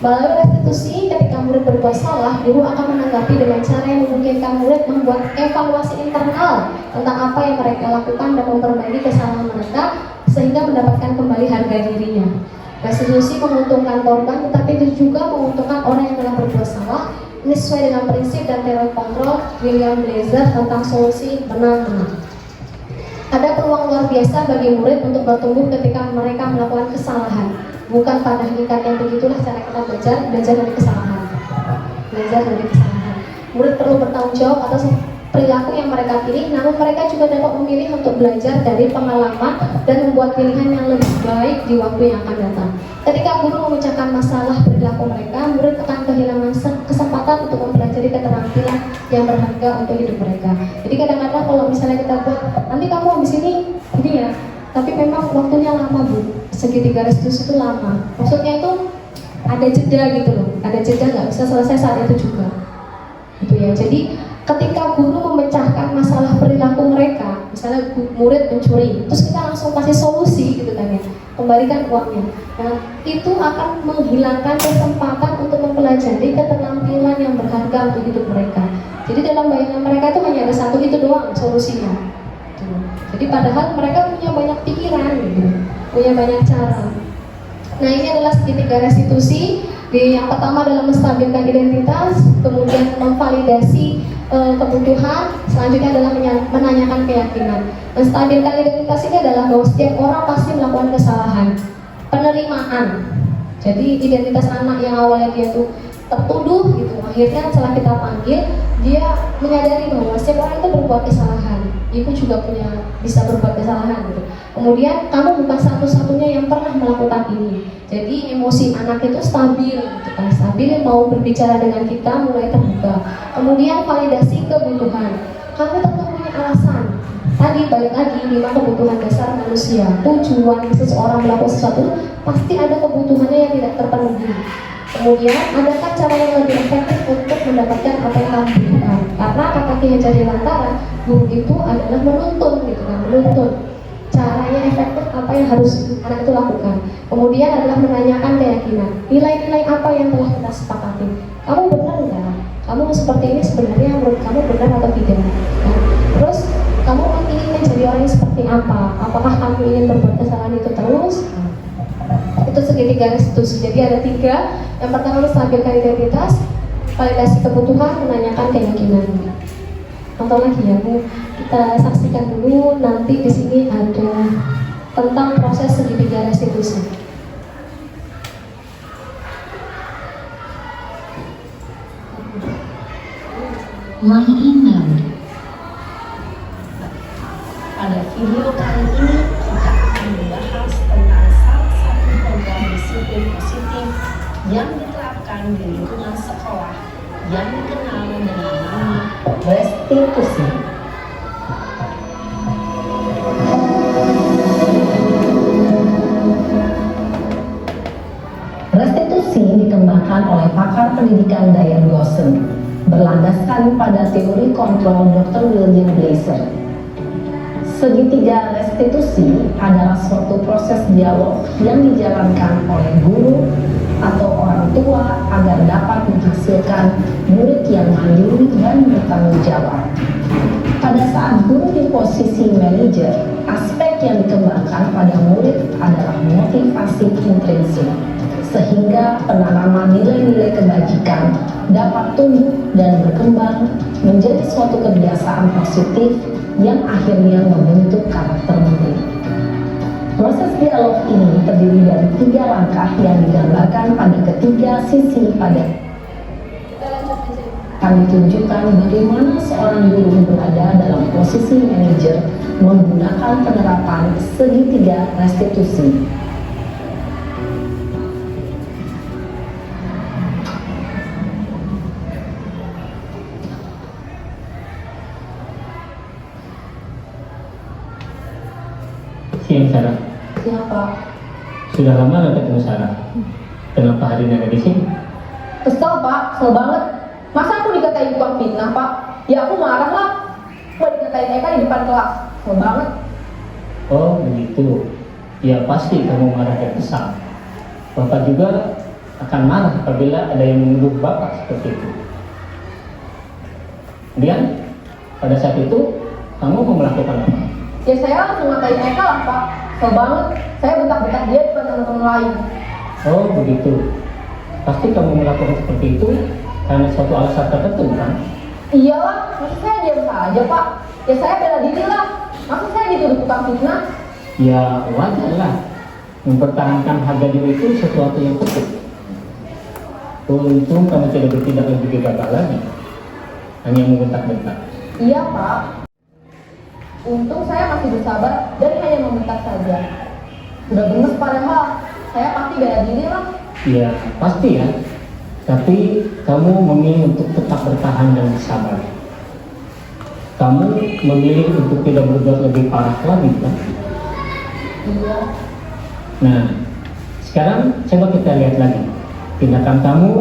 Melalui restitusi, ketika murid berbuat salah, guru akan menanggapi dengan cara yang memungkinkan murid membuat evaluasi internal tentang apa yang mereka lakukan dan memperbaiki kesalahan mereka sehingga mendapatkan kembali harga dirinya. Restitusi menguntungkan korban, tetapi itu juga menguntungkan orang yang telah berbuat salah. Ini sesuai dengan prinsip dan teori kontrol William Blazer tentang solusi benang-benang. Ada peluang luar biasa bagi murid untuk bertumbuh ketika mereka melakukan kesalahan. Bukan pada hakikatnya begitulah cara kita belajar dari kesalahan. Belajar dari kesalahan. Murid perlu bertanggung jawab atas perilaku yang mereka pilih, namun mereka juga dapat memilih untuk belajar dari pengalaman dan membuat pilihan yang lebih baik di waktu yang akan datang. Ketika guru memecahkan masalah perilaku mereka, murid akan kehilangan kesempatan untuk mempelajari keterampilan yang berharga untuk hidup mereka. Jadi kadang-kadang kalau misalnya kita buat, nanti kamu habis ini ya, tapi memang waktunya lama Bu, segitiga restitusi itu lama. Maksudnya itu ada jeda gitu loh, ada jeda, nggak bisa selesai saat itu juga. Gitu ya. Jadi ketika guru memecahkan masalah perilaku mereka, misalnya murid mencuri, terus kita langsung kasih solusi gitu kan ya, kembalikan uangnya. Nah, itu akan menghilangkan kesempatan untuk mempelajari keterampilan yang berharga untuk hidup mereka. Jadi dalam bayangan mereka itu hanya ada satu itu doang solusinya. Gitu. Jadi padahal mereka punya banyak pikiran, gitu, punya banyak cara. Nah, ini adalah segitiga restitusi. Yang pertama adalah menstabilkan identitas, kemudian memvalidasi kebutuhan, selanjutnya adalah menanyakan keyakinan. Menstabilkan identitas ini adalah bahwa setiap orang pasti melakukan kesalahan. Penerimaan. Jadi identitas anak yang awalnya dia tuh tertuduh gitu, akhirnya setelah kita panggil, dia menyadari bahwa setiap orang itu berbuat kesalahan. Ibu juga bisa berbuat kesalahan gitu. Kemudian kamu bukan satu-satunya yang pernah melakukan ini. Jadi emosi anak itu stabil, gitu kan? Stabil, mau berbicara dengan kita mulai terbuka. Kemudian validasi kebutuhan. Kamu tentu punya alasan. Tadi balik lagi 5 kebutuhan dasar manusia. Tujuan seseorang melakukan sesuatu pasti ada kebutuhannya yang tidak terpenuhi. Kemudian, adakah cara yang lebih efektif untuk mendapatkan apa yang kamu butuhkan? Karena kata Ki Hajar Dewantara, guru itu adalah menuntun, gitu kan, menuntun. Caranya efektif apa yang harus anak itu lakukan. Kemudian adalah menanyakan keyakinan. Nilai-nilai apa yang telah kita sepakati? Kamu benar nggak? Kamu seperti ini sebenarnya menurut kamu benar atau tidak? Nah, terus kamu ingin menjadi orang yang seperti apa? Apakah kamu ingin berbuat kesalahan itu terus? Itu segitiga restitusi. Jadi ada 3. Yang pertama menstabilkan identitas, validasi kebutuhan, menanyakan keyakinan. Contoh lagi ya Bu, kita saksikan dulu. Nanti di sini ada tentang proses segitiga restitusi. Pada video kali ini kita akan membahas tentang salah satu program disiplin positif yang diterapkan di lingkungan sekolah yang dikenal dengan nama restitusi. Restitusi dikembangkan oleh pakar pendidikan Diane Gosson, berlandaskan pada teori kontrol Dr. William Glasser. Segitiga restitusi adalah suatu proses dialog yang dijalankan oleh guru atau orang tua agar dapat menghasilkan murid yang mandiri dan bertanggung jawab. Pada saat guru di posisi manajer, aspek yang dikembangkan pada murid adalah motivasi intrinsik, sehingga penanaman nilai-nilai kebajikan dapat tumbuh dan berkembang menjadi suatu kebiasaan positif yang akhirnya membentuk karakter murid. Proses dialog ini terdiri dari 3 langkah yang digambarkan pada ketiga sisi pada akan ditunjukkan bagaimana seorang guru berada dalam posisi manajer menggunakan penerapan segitiga restitusi. Siang Sarah. Siapa? Sudah lama nggak ketemu Sarah. Kenapa hari ini ada di sini? Kesel Pak, kesel banget. Masa aku dikatain tukang fitnah Pak? Ya aku marah lah. Aku dikatain Eka di depan kelas. Kesel banget. Oh begitu. Ya pasti kamu marah dan kesal. Bapak juga akan marah apabila ada yang menuduh Bapak seperti itu. Kemudian pada saat itu kamu mau melakukan apa? Ya saya langsung ngatain Eka lah Pak. Kesel banget. Saya bentak-bentak dia depan teman-teman lain. Oh begitu. Pasti kamu melakukan seperti itu karena suatu alasan tertentu kan? Iyalah, masa saya diam saja Pak? Ya saya bela diri lah. Masa saya dituduh tukang fitnah? Ya wajar lah. Mempertahankan harga diri itu sesuatu yang penting. Untung kamu tidak bertindak lebih gegabah lagi, hanya membentak-bentak. Iya Pak. Untung saya masih bersabar dan hanya meminta saja. Sudah gemes padahal, saya pasti bela diri lah. Ya, pasti ya. Tapi kamu memilih untuk tetap bertahan dan bersabar. Kamu memilih untuk tidak berbuat lebih parah lagi kan? Iya. Nah, sekarang coba kita lihat lagi tindakan kamu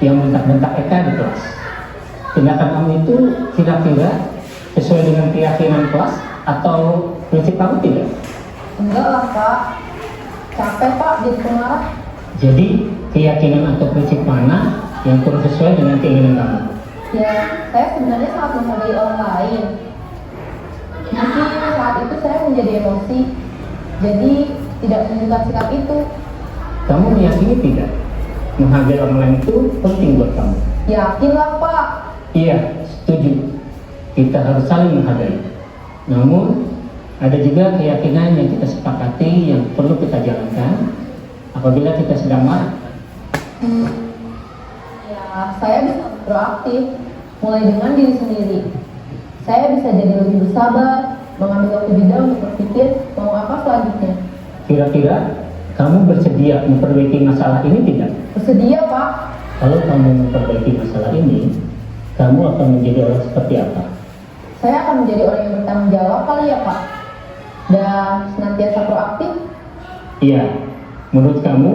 yang bentak-bentak Eka di kelas. Tindakan kamu itu kira-kira sesuai dengan keyakinan kelas atau prinsip kamu tidak? Enggak lah Pak. Capek Pak jadi pemarah. Jadi keyakinan atau prinsip mana yang kurang sesuai dengan keinginan kamu? Ya, saya sebenarnya sangat menghargai orang lain. Mungkin saat itu saya menjadi emosi, jadi tidak menunjukkan sikap itu. Kamu meyakini tidak? Menghargai orang lain itu penting buat kamu. Yakinlah Pak. Iya, setuju. Kita harus saling menghargai. Namun, ada juga keyakinan yang kita sepakati yang perlu kita jalankan apabila kita sedang marah. Ya, saya bisa proaktif, mulai dengan diri sendiri. Saya bisa jadi lebih bersabar, mengambil waktu jeda untuk berpikir mau apa selanjutnya. Kira-kira kamu bersedia memperbaiki masalah ini tidak? Bersedia Pak. Kalau kamu memperbaiki masalah ini, kamu akan menjadi orang seperti apa? Saya akan menjadi orang yang bertanggung jawab kali ya Pak. Dan senantiasa proaktif. Iya, menurut kamu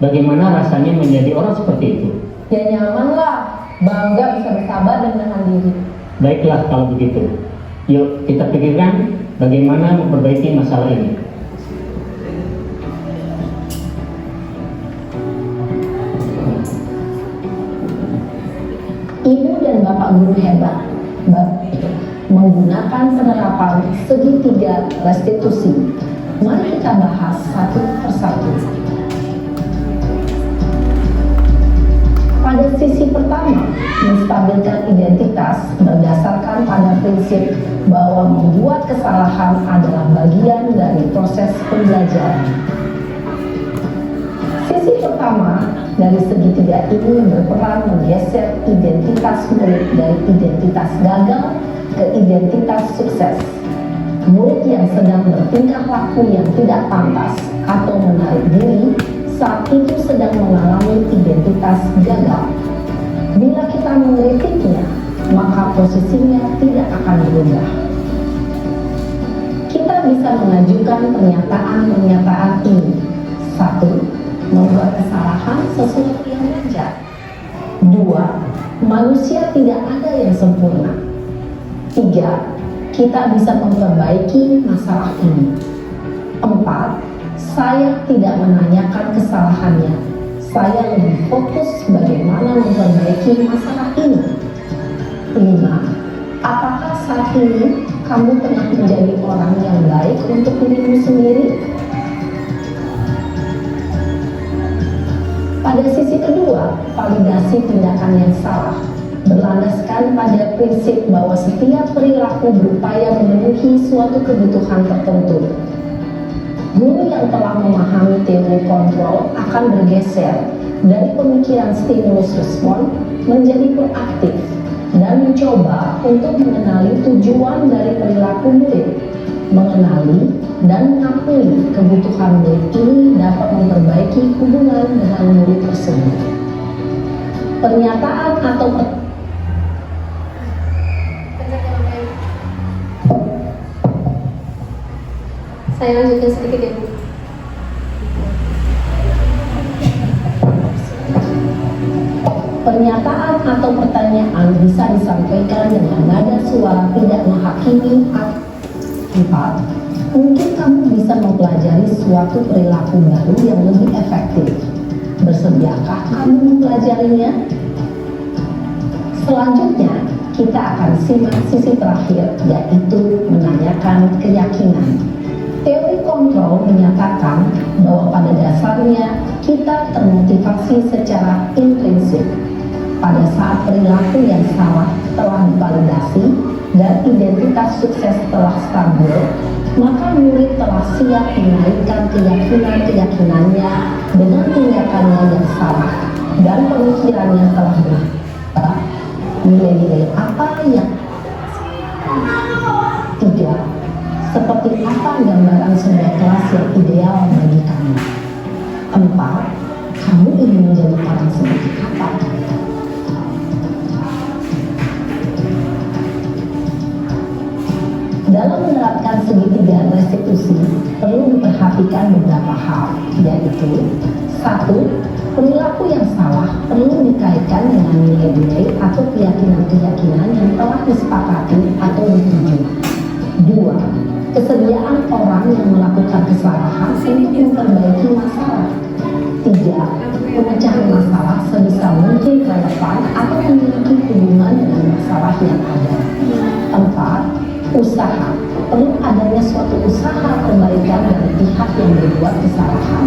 bagaimana rasanya menjadi orang seperti itu? Ya nyaman lah, bangga bisa bersabar dan menahan diri. Baiklah kalau begitu. Yuk kita pikirkan bagaimana memperbaiki masalah ini. Ibu dan Bapak guru hebat menggunakan penerapan segitiga restitusi. Mari kita bahas satu persatu. Pada sisi pertama, menstabilkan identitas berdasarkan pada prinsip bahwa membuat kesalahan adalah bagian dari proses pembelajaran. Sisi pertama dari segitiga ini berperan menggeser identitas murid dari identitas gagal ke identitas sukses. Murid yang sedang bertingkah laku yang tidak pantas atau menarik diri saat itu sedang mengalami identitas gagal. Bila kita mengkritiknya, maka posisinya tidak akan berubah. Kita bisa mengajukan pernyataan-pernyataan ini. 1. Membuat kesalahan sesuatu yang wajar. 2. Manusia tidak ada yang sempurna. 3. Kita bisa memperbaiki masalah ini. 4. Saya tidak menanyakan kesalahannya. Saya lebih fokus bagaimana memperbaiki masalah ini. 5. Apakah saat ini kamu tengah menjadi orang yang baik untuk dirimu sendiri? Pada sisi kedua, validasi tindakan yang salah berlandaskan pada prinsip bahwa setiap perilaku berupaya memenuhi suatu kebutuhan tertentu. Guru yang telah memahami teori kontrol akan bergeser dari pemikiran stimulus respon menjadi proaktif dan mencoba untuk mengenali tujuan dari perilaku murid. Mengenali dan mengakui kebutuhan murid ini dapat memperbaiki hubungan dengan murid tersebut. Pernyataan atau Saya lanjutkan sedikit ya Bu. Pernyataan atau pertanyaan bisa disampaikan dengan nada suara tidak menghakimi. 4. Mungkin kamu bisa mempelajari suatu perilaku baru yang lebih efektif. Bersediakah kamu mempelajarinya? Selanjutnya, kita akan simak sisi terakhir, yaitu menanyakan keyakinan. Teori kontrol menyatakan bahwa pada dasarnya kita termotivasi secara intrinsik. Pada saat perilaku yang salah telah divalidasi dan identitas sukses telah stabil, maka murid telah siap menaikkan keyakinan-keyakinannya dengan tindakannya yang salah dan pemikirannya telah berubah. Nilai-nilai apa yang 3. Seperti apa gambaran sebuah kelas yang ideal bagi kamu? 4. Kamu ingin menjadi orang seperti apa? Dalam menerapkan segitiga restitusi, perlu diperhatikan beberapa hal, yaitu 1. Perilaku yang salah perlu dikaitkan dengan nilai-nilai atau keyakinan-keyakinan yang telah disepakati atau dituju. 2. Kesediaan orang yang melakukan kesalahan untuk memperbaiki masalah. 3. Pemecahan masalah sebisa mungkin relevan atau memiliki hubungan dengan masalah yang ada. 4. Usaha. Perlu adanya suatu usaha perbaikan dari pihak yang berbuat kesalahan.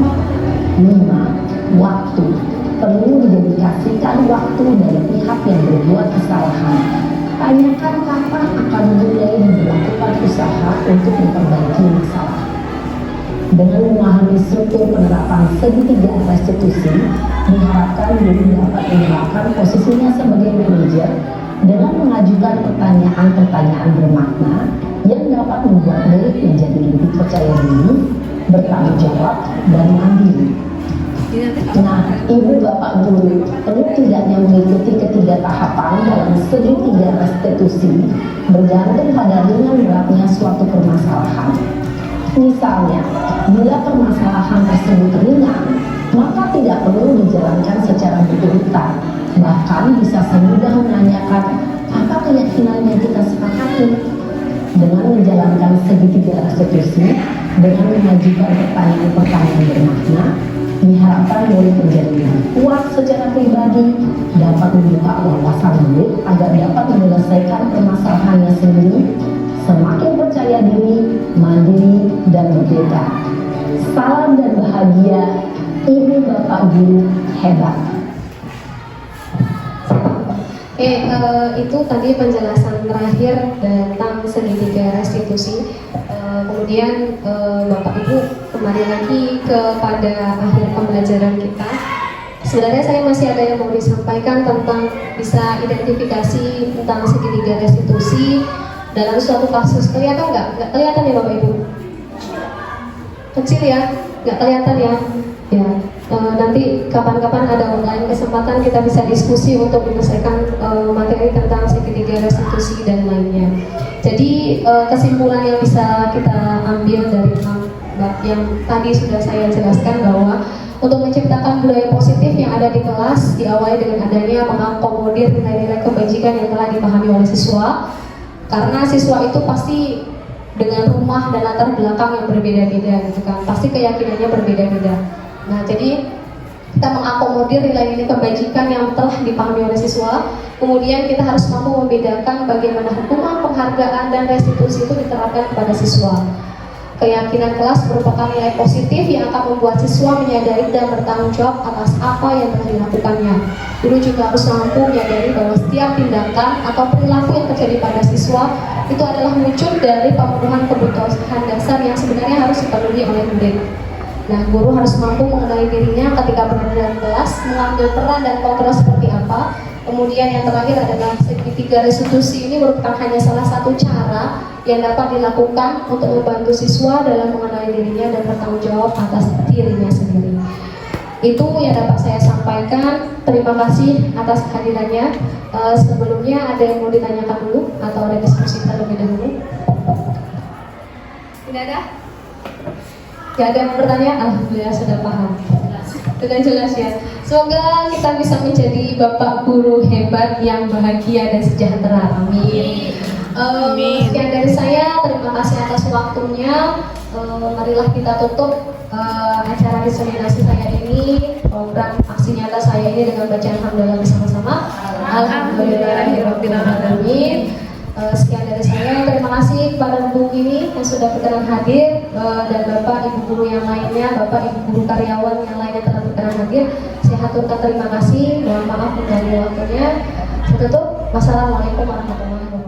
5. Waktu. Perlu didedikasikan waktu dari pihak yang berbuat kesalahan. Tanyakan kapan akan mulai dilakukan usaha untuk memperbaiki masalah. Dengan memahami struktur penerapan segitiga restitusi, diharapkan guru dapat menerapkan posisinya sebagai manajer dengan mengajukan pertanyaan-pertanyaan bermakna yang dapat membuat murid menjadi lebih percaya diri, bertanggung jawab, dan mandiri. Nah, Ibu Bapak Guru perlu tidaknya mengikuti ketiga tahapan dalam segitiga restitusi bergantung pada ringan beratnya suatu permasalahan. Misalnya, bila permasalahan tersebut ringan, maka tidak perlu dijalankan secara berurutan. Bahkan bisa semudah menanyakan apa keyakinan yang kita sepakati. Dengan menjalankan segitiga restitusi, dengan mengajukan pertanyaan-pertanyaan bermakna, diharapkan murid menjadi lebih kuat secara pribadi, dapat membuka wawasan murid agar dapat menyelesaikan permasalahannya sendiri, semakin percaya diri, mandiri, dan berbeda. Salam dan bahagia, Ibu Bapak Guru hebat. Itu tadi penjelasan terakhir tentang segitiga restitusi. Kemudian Bapak Ibu kembali lagi kepada akhir pembelajaran kita. Sebenarnya saya masih ada yang mau disampaikan tentang bisa identifikasi tentang segitiga restitusi dalam suatu kasus. Kelihatan nggak? Nggak kelihatan ya Bapak Ibu? Kecil ya? Nggak kelihatan ya? Ya, nanti kapan-kapan ada online kesempatan kita bisa diskusi untuk menyelesaikan materi tentang segitiga restitusi dan lainnya. Jadi kesimpulan yang bisa kita ambil dari yang tadi sudah saya jelaskan bahwa untuk menciptakan budaya positif yang ada di kelas diawali dengan adanya mengakomodir nilai-nilai kebajikan yang telah dipahami oleh siswa, karena siswa itu pasti dengan rumah dan latar belakang yang berbeda-beda gitu kan, pasti keyakinannya berbeda-beda. Nah, jadi kita mengakomodir nilai-nilai kebajikan yang telah dipahami oleh siswa. Kemudian kita harus mampu membedakan bagaimana hukuman, penghargaan, dan restitusi itu diterapkan kepada siswa. Keyakinan kelas merupakan nilai positif yang akan membuat siswa menyadari dan bertanggung jawab atas apa yang telah dilakukannya. Guru juga harus mampu menyadari bahwa setiap tindakan atau perilaku yang terjadi pada siswa itu adalah wujud dari pemenuhan kebutuhan dasar yang sebenarnya harus dipenuhi oleh murid. Nah, guru harus mampu mengenali dirinya ketika berada dalam kelas, mengambil peran dan kontrol seperti apa. Kemudian yang terakhir adalah segitiga restitusi ini merupakan hanya salah satu cara yang dapat dilakukan untuk membantu siswa dalam mengenali dirinya dan bertanggung jawab atas dirinya sendiri. Itu yang dapat saya sampaikan. Terima kasih atas kehadirannya. Sebelumnya ada yang mau ditanyakan dulu atau ada diskusi terlebih dahulu? Tidak ada? Gak ada yang bertanya? Alhamdulillah sudah paham. Sudah jelas ya. Semoga kita bisa menjadi bapak guru hebat yang bahagia dan sejahtera. Amin. Sekian dari saya. Terima kasih atas waktunya. Marilah kita tutup acara diseminasi saya ini, program aksi nyata saya ini dengan bacaan hamdalah bersama-sama. Alhamdulillahirabbil alamin. Sekian dari saya. Terima kasih kepada Bu ini yang sudah berkenan hadir, dan Bapak Ibu guru yang lainnya, Bapak Ibu guru karyawan yang lainnya telah berkenan hadir. Saya haturkan terima kasih. Mohon maaf mengganggu waktunya. Saya tutup. Wassalamualaikum warahmatullahi wabarakatuh.